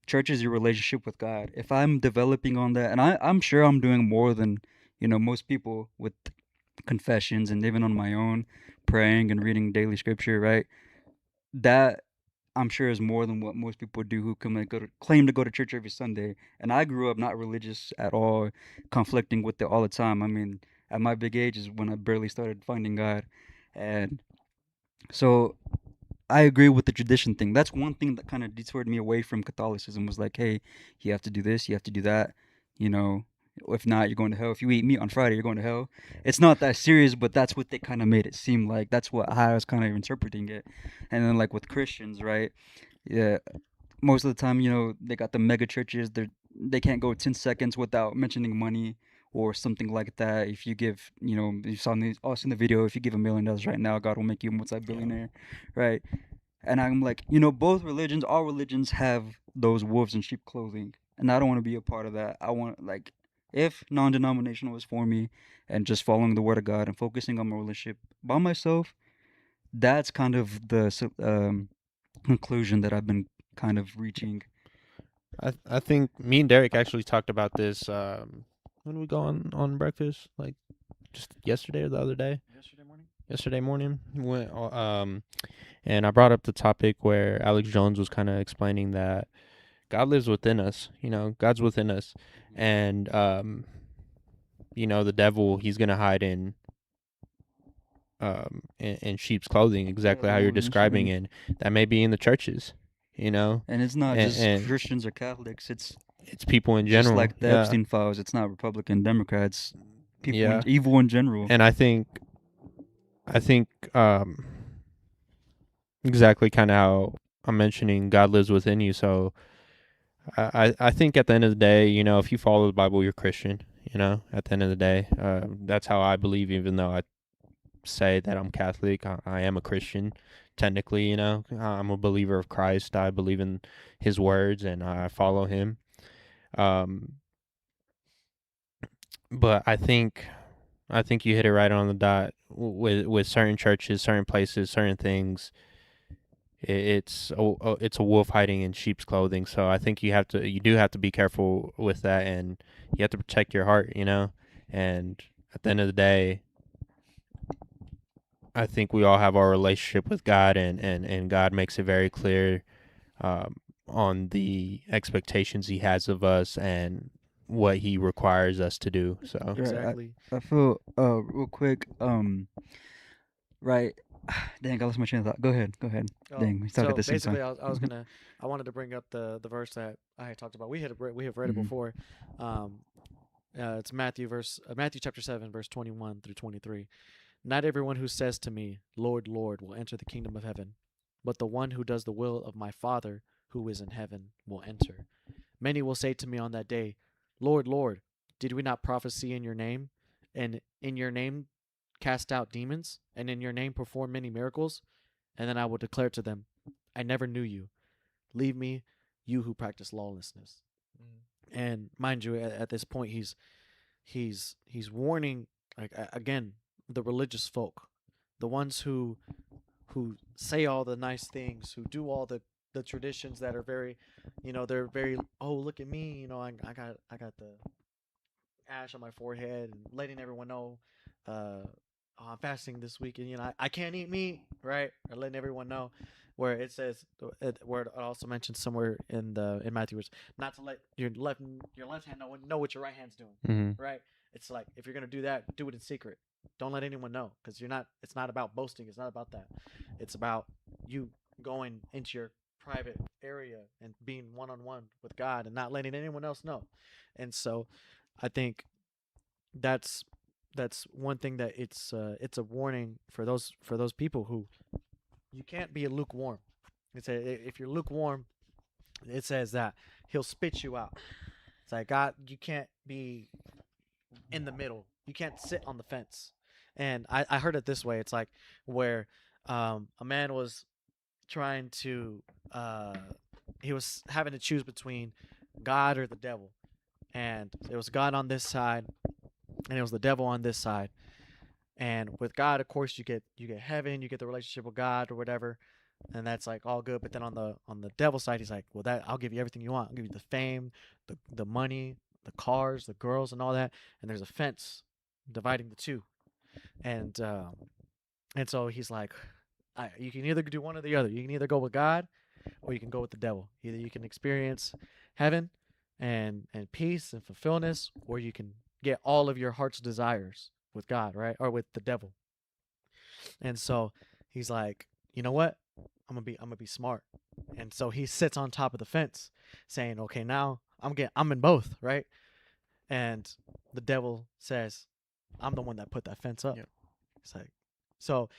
Church is your relationship with God. If I'm developing on that, and I'm sure I'm doing more than most people with confessions and even on my own, praying and reading daily scripture, right? That I'm sure is more than what most people do who claim to go to church every Sunday. And I grew up not religious at all, conflicting with it all the time. I mean, at my big age is when I barely started finding God, and so I agree with the tradition thing. That's one thing that kind of detoured me away from Catholicism. Was like, hey, you have to do this, you have to do that. You know, if not, you're going to hell. If you eat meat on Friday, you're going to hell. It's not that serious, but that's what they kind of made it seem like. That's how I was kind of interpreting it. And then like with Christians, right? Yeah, most of the time, they got the mega churches. They can't go 10 seconds without mentioning money or something like that. If you give, you saw us in the video, if you give $1 million right now, God will make you a multi-billionaire, right? And I'm like, both religions, all religions have those wolves in sheep clothing, and I don't want to be a part of that. I want, like, if non-denominational is for me, and just following the word of God and focusing on my relationship by myself, that's kind of the conclusion that I've been kind of reaching. I think me and Derek actually talked about this when did we go on breakfast, like just yesterday or the other day. Yesterday morning we went and I brought up the topic where Alex Jones was kind of explaining that God lives within us. God's within us, and the devil, he's gonna hide in sheep's clothing, exactly how you're describing, and that may be in the churches. And it's not just and Christians or Catholics. It's people in just general. like the Epstein files. It's not Republican, Democrats, people evil in general. And I think exactly kind of how I'm mentioning God lives within you. So I think at the end of the day, if you follow the Bible, you're Christian. At the end of the day, that's how I believe. Even though I say that I'm Catholic, I am a Christian. Technically, I'm a believer of Christ. I believe in His words and I follow Him. But I think you hit it right on the dot with certain churches, certain places, certain things. It's a wolf hiding in sheep's clothing. So I think you do have to be careful with that, and you have to protect your heart. And at the end of the day, I think we all have our relationship with God, and God makes it very clear on the expectations He has of us and what He requires us to do. So Exactly. I feel real quick, right. Dang, I lost my train of thought. Go ahead. Oh, Dang, we talk so at the same basically, time. I wanted to bring up the verse that I had talked about. We have read it Mhm. before. It's Matthew chapter 7, verse 21 through 23. Not everyone who says to me, Lord, Lord, will enter the kingdom of heaven, but the one who does the will of my Father who is in heaven will enter. Many will say to me on that day, Lord, Lord, did we not prophesy in your name, and in your name cast out demons, and in your name perform many miracles? And then I will declare to them, I never knew you. Leave me, you who practice lawlessness. And mind you, at this point, he's warning, like, again, the religious folk, the ones who say all the nice things, who do all the traditions that are very, they're very, oh, look at me, I got the ash on my forehead, and letting everyone know, oh, I'm fasting this week, and I can't eat meat, right? Or letting everyone know, where it says, where it also mentions somewhere in Matthew, not to let your left hand know what your right hand's doing, Mm-hmm. right? It's like, if you're gonna do that, do it in secret. Don't let anyone know, because it's not about boasting. It's not about that. It's about you going into your private area and being one-on-one with God and not letting anyone else know. And so I think that's one thing that it's a warning for those people who, you can't be lukewarm. If you're lukewarm, it says that he'll spit you out. It's like, God, you can't be in the middle. You can't sit on the fence. And I heard it this way. It's like where a man was trying to he was having to choose between God or the devil. And it was God on this side, and it was the devil on this side. And with God, of course, you get heaven, you get the relationship with God or whatever, and that's like all good. But then on the devil side, he's like, well, that I'll give you everything you want. I'll give you the fame, the money, the cars, the girls, and all that. And there's a fence dividing the two. And so he's like, you can either do one or the other. You can either go with God, or you can go with the devil. Either you can experience heaven and peace and fulfillment, or you can get all of your heart's desires with God, right? Or with the devil. And so he's like, you know what? I'm gonna be smart. And so he sits on top of the fence, saying, okay, now I'm in both, right? And the devil says, I'm the one that put that fence up. Yep. It's like, so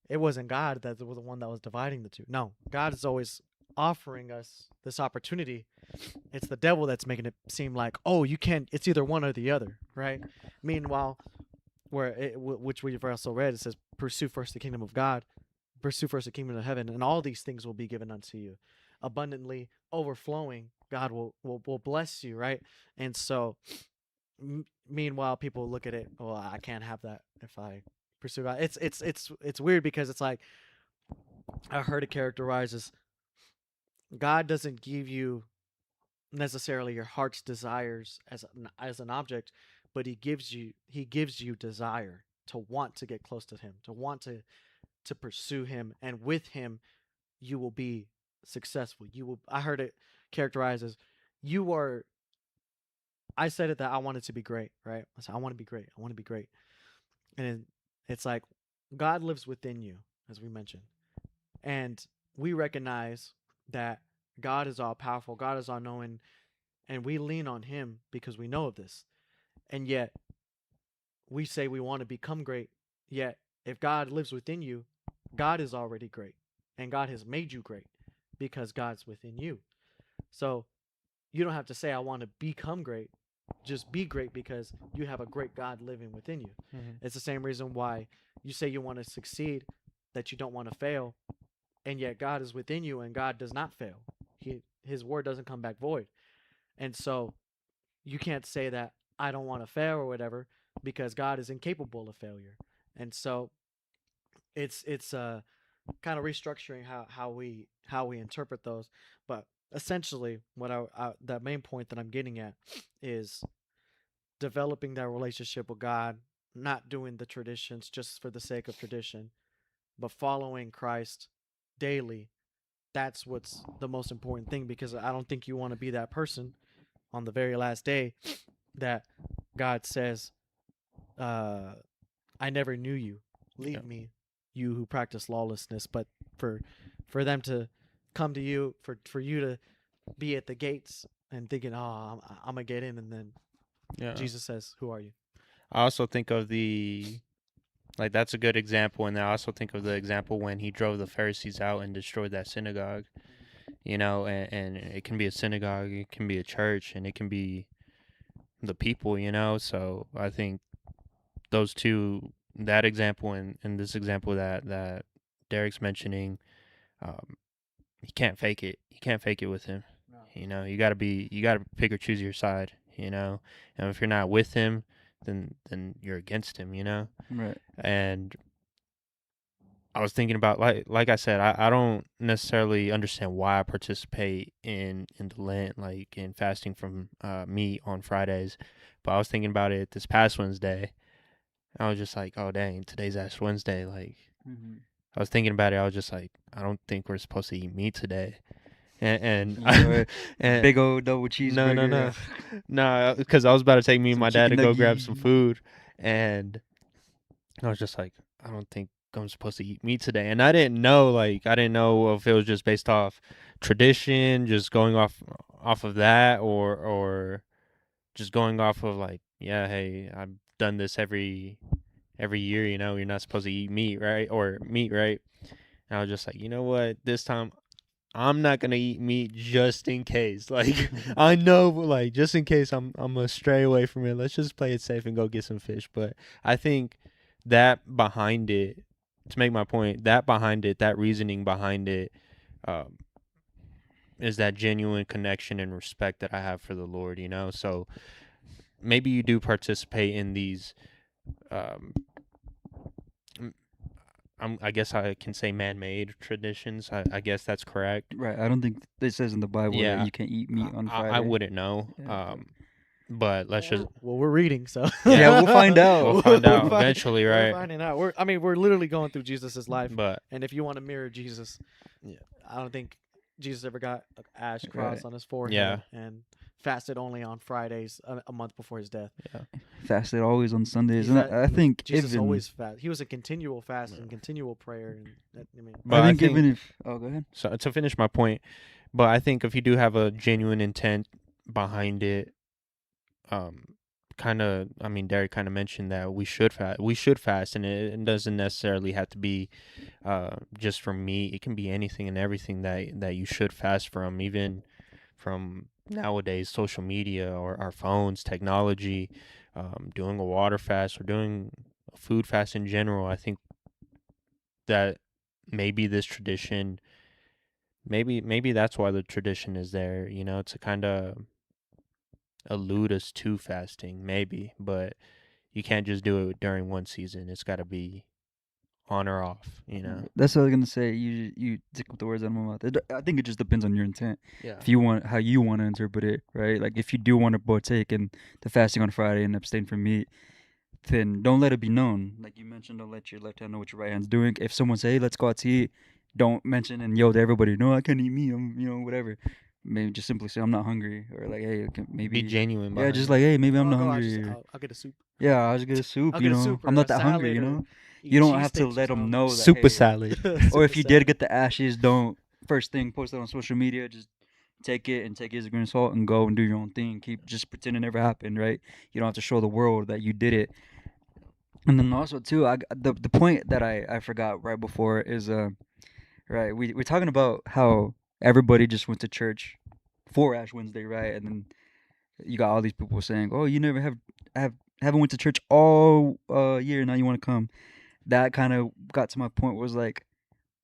it wasn't God that was the one that was dividing the two. No, God is always offering us this opportunity. It's the devil that's making it seem like, oh, you can't, it's either one or the other, right? Meanwhile, which we've also read, it says, pursue first the kingdom of God, pursue first the kingdom of heaven, and all these things will be given unto you. Abundantly, overflowing, God will bless you, right? And so, meanwhile, people look at it, well, I can't have that if I pursue God. It's weird, because it's like, I heard it characterized as, God doesn't give you necessarily your heart's desires as an object, but he gives you desire to want to get close to him, to want to pursue him, and with him you will be successful. I heard it characterized as, I said it that I wanted to be great, right? I said, I want to be great. I want to be great. And it's like, God lives within you, as we mentioned. And we recognize that God is all powerful, God is all knowing, and we lean on him because we know of this. And yet we say we want to become great. Yet if God lives within you, God is already great. And God has made you great because God's within you. So you don't have to say, I want to become great. Just be great because you have a great God living within you. Mm-hmm. It's the same reason why you say you want to succeed, that you don't want to fail. And yet God is within you, and God does not fail. His word doesn't come back void. And so you can't say that I don't want to fail or whatever, because God is incapable of failure. And so it's kind of restructuring how we interpret those. But essentially, what the main point that I'm getting at is developing that relationship with God, not doing the traditions just for the sake of tradition, but following Christ daily. That's what's the most important thing, because I don't think you want to be that person on the very last day that God says, I never knew you. Leave me, you who practice lawlessness. But for them to come to you, for you to be at the gates and thinking, oh, I'm going to get in. And then Jesus says, who are you? I also think of that's a good example. And I also think of the example when he drove the Pharisees out and destroyed that synagogue. and it can be a synagogue, it can be a church, and it can be the people, So I think those two, that example and this example that Derek's mentioning, um, you can't fake it. You can't fake it with him. No. You gotta pick or choose your side. And if you're not with him, then you're against him. Right. And I was thinking about, like I said, I don't necessarily understand why I participate in the Lent, like in fasting from meat on Fridays, but I was thinking about it this past Wednesday. I was just like, oh dang, today's Ash Wednesday. Like, I was thinking about it. I was just like, I don't think we're supposed to eat meat today. And and Big old double no, cheeseburger. no, because I was about to take me and Some my dad to chicken go grab some nuggies. food, and I was just like, I don't think I'm supposed to eat meat today. And I didn't know if it was just based off tradition, just going off of that, or just going off of like, yeah, hey, I've done this every year. You're not supposed to eat meat, right? Or meat, right? And I was just like, you know what, this time I'm not gonna eat meat just in case. Like, I know, like, just in case I'm gonna stray away from it. Let's just play it safe and go get some fish. But I think that behind it, to make my point, that reasoning behind it, um, is that genuine connection and respect that I have for the Lord. So maybe you do participate in these. Um, I guess I can say man-made traditions. I guess that's correct. Right. I don't think it says in the Bible that Yeah, you can't eat meat on Friday. I wouldn't know. Yeah, But let's just. Well, we're reading, so Yeah, we'll find out. We'll find out We're eventually, We're right? finding out. We're literally going through Jesus's life, But and if you want to mirror Jesus, Yeah. I don't think Jesus ever got an ash Right. cross on his forehead Yeah. and fasted only on Fridays a month before his death. Fasted always on Sundays, He's and that- I think Jesus even always fast. He was a continual fast and continual prayer, and But I think even if go ahead. So to finish my point, but I think if you do have a genuine intent behind it, Derek kind of mentioned that we should fast, and it doesn't necessarily have to be just from meat. It can be anything and everything that you should fast from, even from nowadays social media or our phones, technology, doing a water fast or doing a food fast in general. I think that maybe this tradition, maybe that's why the tradition is there, to kind of elude us to fasting, maybe, but you can't just do it during one season. It's got to be on or off, That's what I was gonna say. You took the words out of my mouth. I think it just depends on your intent. Yeah. If you want how you want to interpret it, right? Like if you do want to partake in the fasting on Friday and abstain from meat, then don't let it be known. Like you mentioned, don't let your left hand know what your right hand's doing. If someone say, "Hey, let's go out to eat," don't mention and yell to everybody, "No, I can't eat meat." Whatever. Maybe just simply say, "I'm not hungry," or like, "Hey, maybe." Be genuine. Yeah, just like, "Hey, maybe I'm not I'll hungry." I'll get a soup. Yeah, I'll just get a soup. I'll get a soup or I'm not a that hungry. salad or eat You don't have to cheesesteaks or let them something. know that. Super hey, salad. or if you did get the ashes, don't first thing post it on social media. Just take it and take it as a grain of salt and go and do your own thing. Keep just pretend it never happened, right? You don't have to show the world that you did it. And then also too, the point that I forgot right before is right, we're talking about how everybody just went to church for Ash Wednesday, right? And then you got all these people saying, "Oh, you never haven't went to church all year. Now you want to come." That kind of got to my point. Was like,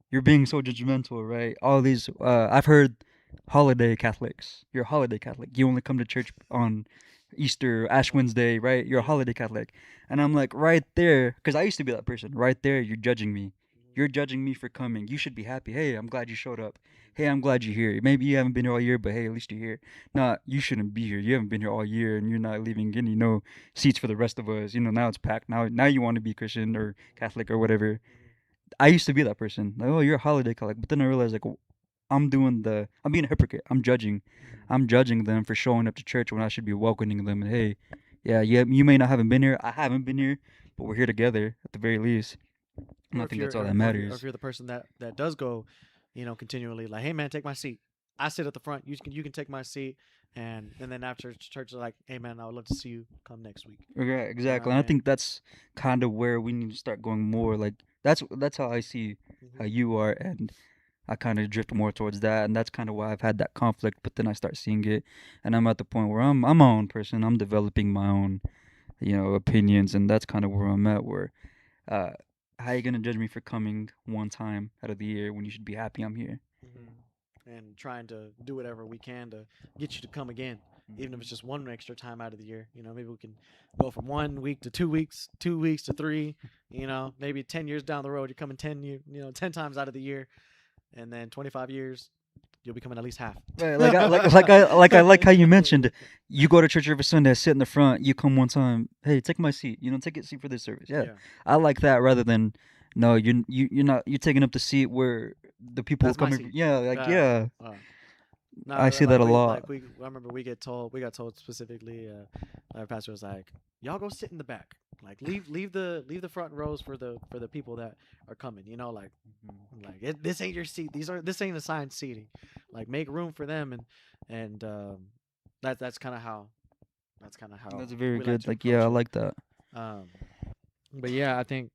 you're being so judgmental, right? All these I've heard holiday Catholics. You're a holiday Catholic. You only come to church on Easter, Ash Wednesday, right? You're a holiday Catholic. And I'm like, right there, because I used to be that person. Right there, you're judging me. You're judging me for coming. You should be happy. Hey, I'm glad you showed up. Hey, I'm glad you're here. Maybe you haven't been here all year, but hey, at least you're here. Nah, you shouldn't be here. You haven't been here all year, and you're not leaving any seats for the rest of us. Now it's packed. Now you want to be Christian or Catholic or whatever. I used to be that person. Like, oh, you're a holiday Catholic. But then I realized, like, I'm being a hypocrite. I'm judging them for showing up to church when I should be welcoming them. And hey, yeah, you may not haven't been here. I haven't been here, but we're here together at the very least. And I think that's all that matters. Or if you're the person that does go, continually, like, hey man, take my seat. I sit at the front. You can take my seat, and then after church is like, hey man, I would love to see you come next week. Okay, exactly. And I think that's kind of where we need to start going more. Like that's how I see how you are, and I kind of drift more towards that, and that's kind of why I've had that conflict. But then I start seeing it, and I'm at the point where I'm my own person. I'm developing my own, opinions, and that's kind of where I'm at. Where, uh, how you gonna judge me for coming one time out of the year when you should be happy I'm here? And trying to do whatever we can to get you to come again, even if it's just one extra time out of the year. Maybe we can go from 1 week to 2 weeks, 2 weeks to three. Maybe 10 years down the road, you're coming 10 times out of the year, and then 25 years, you'll be coming at least half. Right, I like how you mentioned you go to church every Sunday, sit in the front, you come one time, hey, take my seat, take a seat for this service. Yeah, I like that rather than no, you're taking up the seat where the people That's my coming. seat. Yeah, No, I see that a lot. I remember we got told specifically. Our pastor was like, "Y'all go sit in the back. Like, leave the front rows for the people that are coming. This ain't your seat. This ain't assigned seating. Like, make room for them." And that's kind of how That's very we like good. to Like, yeah, I approach it. like that. But yeah, I think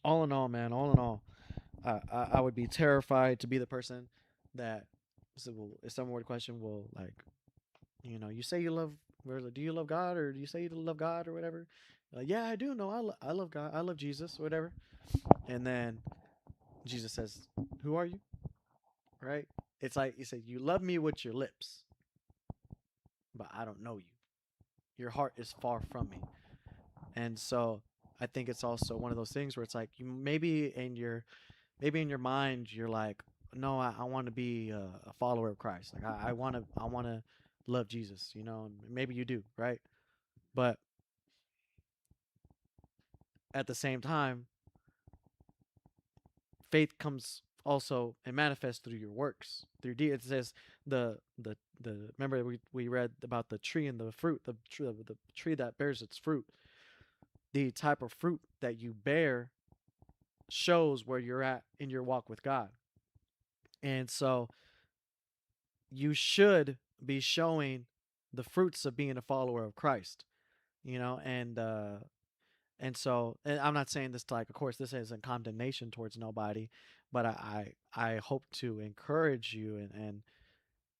all in all, man, I would be terrified to be the person that, so if someone were to question, well, like, you say you love, or do you love God, or do you say you love God, or whatever? Yeah, I do. No, I love God. I love Jesus, or whatever. And then Jesus says, "Who are you?" Right? It's like you say, "You love me with your lips, but I don't know you. Your heart is far from me." And so I think it's also one of those things where it's like you maybe in your mind you're like, no, I want to be a follower of Christ. Like I want to love Jesus. And maybe you do, right? But at the same time, faith comes also and manifests through your works, through deeds. It says the remember we read about the tree and the fruit, the tree that bears its fruit. The type of fruit that you bear shows where you're at in your walk with God. And so you should be showing the fruits of being a follower of Christ, and so, and I'm not saying this to, like, of course, this isn't condemnation towards nobody, but I hope to encourage you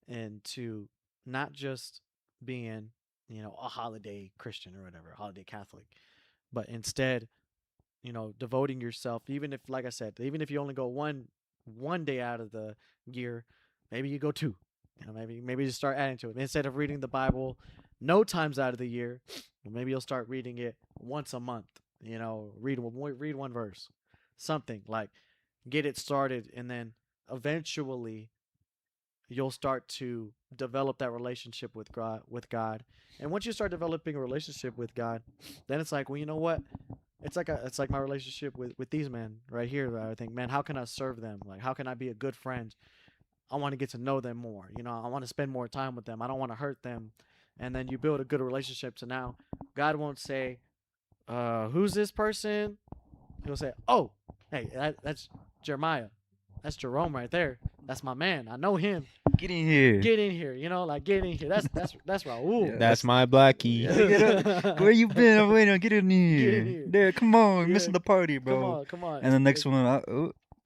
and to not just being a holiday Christian or whatever, holiday Catholic, but instead devoting yourself, even if, like I said, even if you only go one day out of the year, maybe you go two. Maybe just start adding to it. Instead of reading the Bible no times out of the year, maybe you'll start reading it once a month. Read one verse, something like, get it started, and then eventually you'll start to develop that relationship with God. And once you start developing a relationship with God, then it's like, well, you know what? It's like my relationship with these men right here. I think, man, how can I serve them? Like, how can I be a good friend? I want to get to know them more. I want to spend more time with them. I don't want to hurt them. And then you build a good relationship. So now God won't say, who's this person? He'll say, oh, hey, that's Jeremiah. That's Jerome right there. That's my man. I know him. Get in here. Get in here. Like, get in here. That's Raul. Yeah, That's my blackie. Where you been? I'm waiting. Get in here. Get in here. There, come on. You're Yeah. missing the party, bro. Come on. And the next one,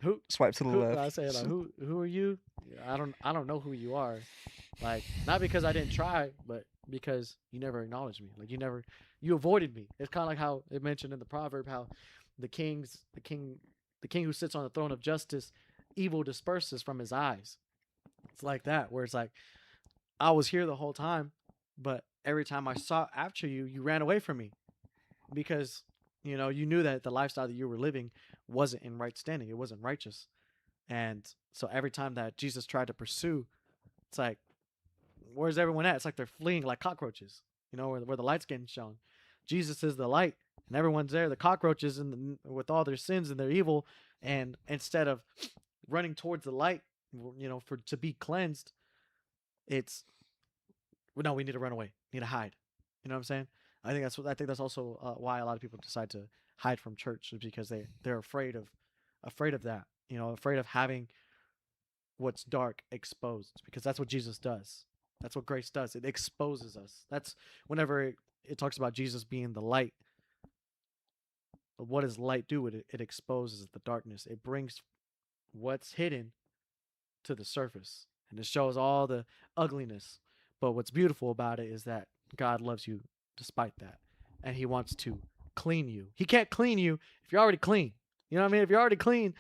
Who? swipe to the left. I say, like, who are you? I don't know who you are. Like, not because I didn't try, but because you never acknowledged me. Like, you avoided me. It's kind of like how it mentioned in the proverb how the king who sits on the throne of justice, evil disperses from his eyes. It's like that, where it's like, I was here the whole time, but every time I sought after you, you ran away from me because you knew that the lifestyle that you were living wasn't in right standing. It wasn't righteous. And so every time that Jesus tried to pursue, it's like, where's everyone at? It's like they're fleeing like cockroaches, where the light's getting shown. Jesus is the light, and everyone's there. The cockroaches with all their sins and their evil, and instead of running towards the light, for to be cleansed, it's, no, we need to run away. Need to hide. You know what I'm saying? I think that's also why a lot of people decide to hide from church, is because they're afraid of that. Afraid of having what's dark exposed, because that's what Jesus does. That's what grace does. It exposes us. That's whenever it talks about Jesus being the light. What does light do? It exposes the darkness. It brings what's hidden to the surface, and it shows all the ugliness. But what's beautiful about it is that God loves you despite that, and He wants to clean you. He can't clean you if you're already clean. You know what I mean? If you're already clean,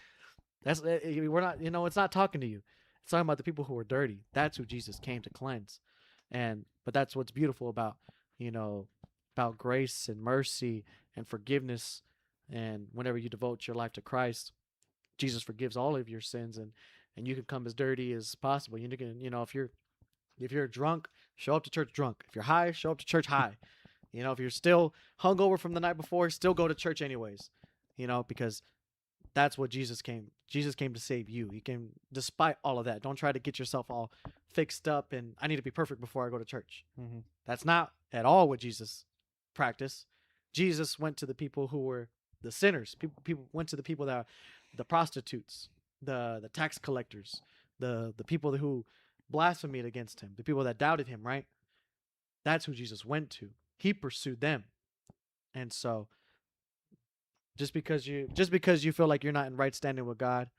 we're not. It's not talking to you. It's talking about the people who are dirty. That's who Jesus came to cleanse, but that's what's beautiful about about grace and mercy and forgiveness. And whenever you devote your life to Christ, Jesus forgives all of your sins, and you can come as dirty as possible. You can, if you're drunk, show up to church drunk. If you're high, show up to church high. If you're still hungover from the night before, still go to church anyways. Because that's what Jesus came. Jesus came to save you. He came despite all of that. Don't try to get yourself all fixed up and I need to be perfect before I go to church. Mm-hmm. That's not at all what Jesus practiced. Jesus went to the people who were the sinners. People went to the people that, the prostitutes, the tax collectors, the people who blasphemed against him, the people that doubted him. Right? That's who Jesus went to. He pursued them, and so just because you feel like you're not in right standing with God,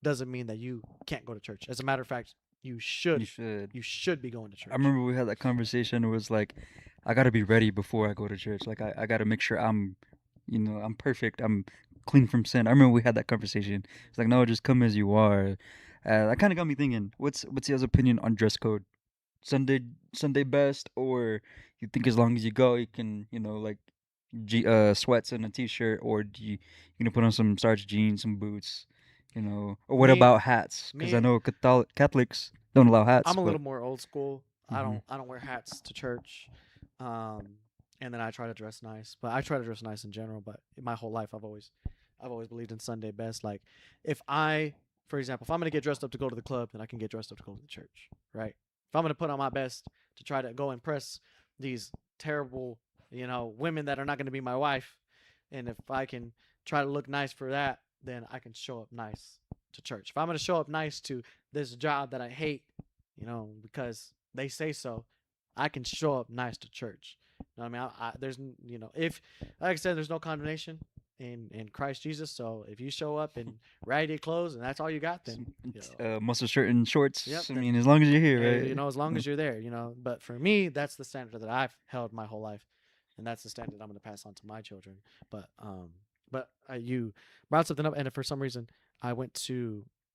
doesn't mean that you can't go to church. As a matter of fact, you should. You should be going to church. I remember we had that conversation. It was like, I got to be ready before I go to church. Like, I got to make sure I'm perfect. I'm clean from sin. I remember we had that conversation. It's like, no, just come as you are. That kind of got me thinking, what's y'all's opinion on dress code? Sunday best, or you think as long as you go, you can, like, sweats and a t-shirt, or do you gonna put on some starch jeans, some boots, or what about hats? Because I know Catholics don't allow hats. I'm a little more old school. Mhm. I don't wear hats to church, and then I try to dress nice. But I try to dress nice in general. But in my whole life, I've always believed in Sunday best. Like, for example, if I'm gonna get dressed up to go to the club, then I can get dressed up to go to the church, right? If I'm gonna put on my best to try to go impress these terrible, women that are not gonna be my wife, and if I can try to look nice for that, then I can show up nice to church. If I'm gonna show up nice to this job that I hate, because they say so, I can show up nice to church. You know what I mean? There's, if, like I said, there's no condemnation in Christ Jesus. So if you show up in raggedy clothes and that's all you got, then muscle shirt and shorts. Yep, I mean, as long as you're here, right? as long as you're there, But for me, that's the standard that I've held my whole life, and that's the standard I'm going to pass on to my children. But you brought something up, and for some reason, I went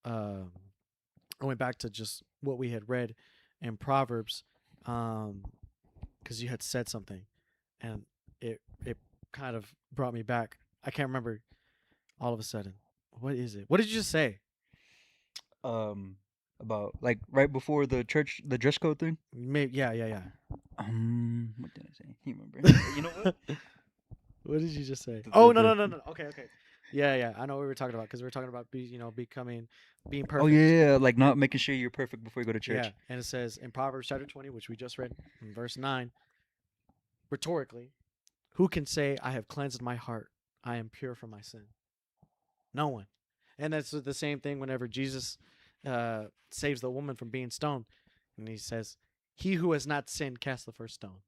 back to just what we had read in Proverbs, because you had said something, and it kind of brought me back. I can't remember all of a sudden. What is it? What did you just say? About like right before the dress code thing. Maybe, yeah. What did I say? You remember? You know what? What did you just say? No. Okay. Yeah. I know what we were talking about, because we were talking about being perfect. Oh yeah, like not making sure you're perfect before you go to church. Yeah, and it says in Proverbs chapter 20, which we just read in verse 9, rhetorically, who can say, I have cleansed my heart, I am pure from my sin? No one. And that's the same thing whenever Jesus saves the woman from being stoned, and he says, he who has not sinned, cast the first stone.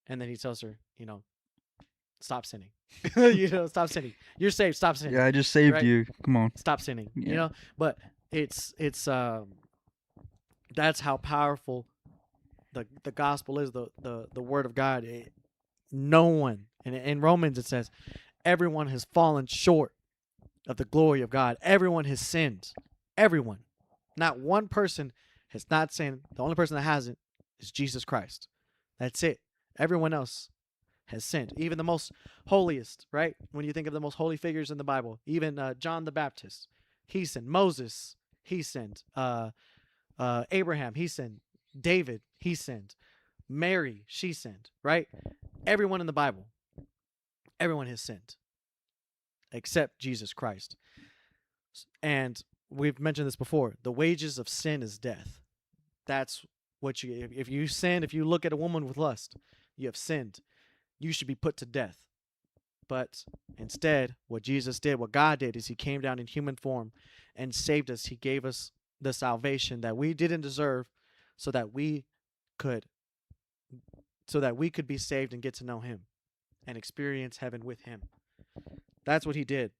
And then he tells her, stop sinning. Stop sinning. You're saved. Stop sinning. Yeah, I just saved right? you. Come on. Stop sinning. Yeah. But it's that's how powerful the gospel is, the word of God. No one, and in Romans it says, everyone has fallen short of the glory of God. Everyone has sinned. Everyone. Not one person has not sinned. The only person that hasn't is Jesus Christ. That's it. Everyone else has sinned. Even the most holiest, right? When you think of the most holy figures in the Bible, even John the Baptist, he sinned. Moses, he sinned. Abraham, he sinned. David, he sinned. Mary, she sinned, right? Everyone in the Bible, everyone has sinned except Jesus Christ. And we've mentioned this before. The wages of sin is death. That's what if you look at a woman with lust, you have sinned. You should be put to death. But instead, what Jesus did, what God did, is he came down in human form and saved us. He gave us the salvation that we didn't deserve, so that we could be saved and get to know him and experience heaven with him. That's what he did.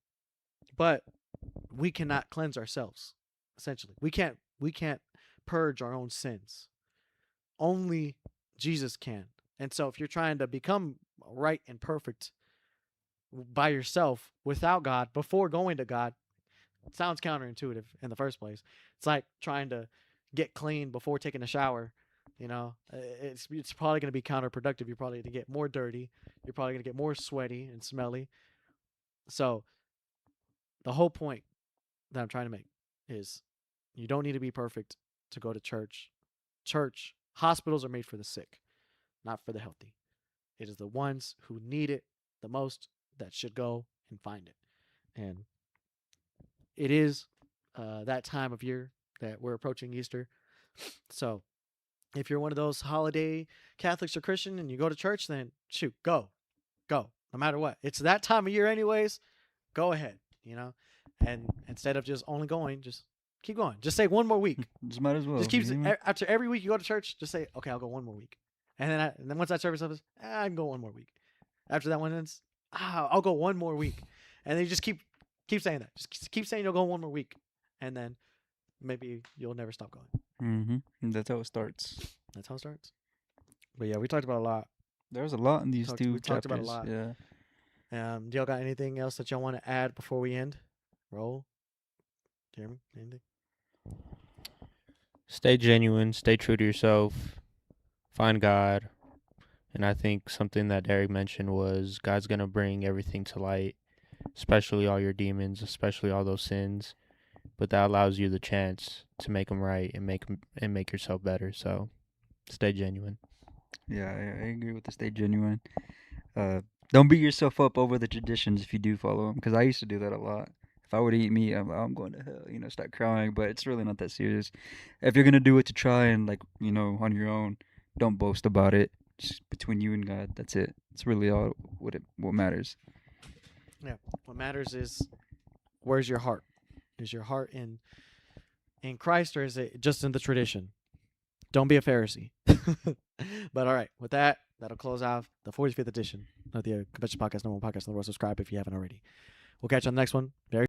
But we cannot cleanse ourselves. essentially. We can't purge our own sins. Only Jesus can. And so if you're trying to become right and perfect by yourself without God before going to God, it sounds counterintuitive in the first place. It's like trying to get clean before taking a shower. It's probably going to be counterproductive. You're probably going to get more dirty. You're probably going to get more sweaty and smelly. So the whole point that I'm trying to make is you don't need to be perfect to go to church. Hospitals are made for the sick, not for the healthy. It is the ones who need it the most that should go and find it. And it is that time of year that we're approaching Easter. So if you're one of those holiday Catholics or Christian and you go to church, then shoot, go, no matter what. It's that time of year anyways. Go ahead, and instead of just only going, just keep going. Just say one more week. Just might as well. Just keep after every week you go to church. Just say, okay, I'll go one more week, and then once that service ends, I can go one more week. After that one ends, I'll go one more week, and then you just keep saying that. Just keep saying you'll go one more week, and then maybe you'll never stop going. Mm-hmm. That's how it starts. That's how it starts. But yeah, we talked about a lot. There's a lot in these two We chapters. talked about a lot. Yeah. Do y'all got anything else that y'all want to add before we end? Raul? Jeremy? Anything? Stay genuine. Stay true to yourself. Find God. And I think something that Derek mentioned was God's going to bring everything to light, especially all your demons, especially all those sins. But that allows you the chance to make them right and make yourself better. So stay genuine. Yeah, I agree with the stay genuine. Don't beat yourself up over the traditions if you do follow them, because I used to do that a lot. If I were to eat meat, I'm going to hell, start crying, but it's really not that serious. If you're going to do it to try and, on your own, don't boast about it. Just between you and God, that's it. It's really all what matters. Yeah, what matters is, where's your heart? Is your heart in Christ, or is it just in the tradition? Don't be a Pharisee. But all right, with that, that'll close out the 45th edition of the Convention Podcast, #1 podcast on the world. Subscribe if you haven't already. We'll catch you on the next one. Very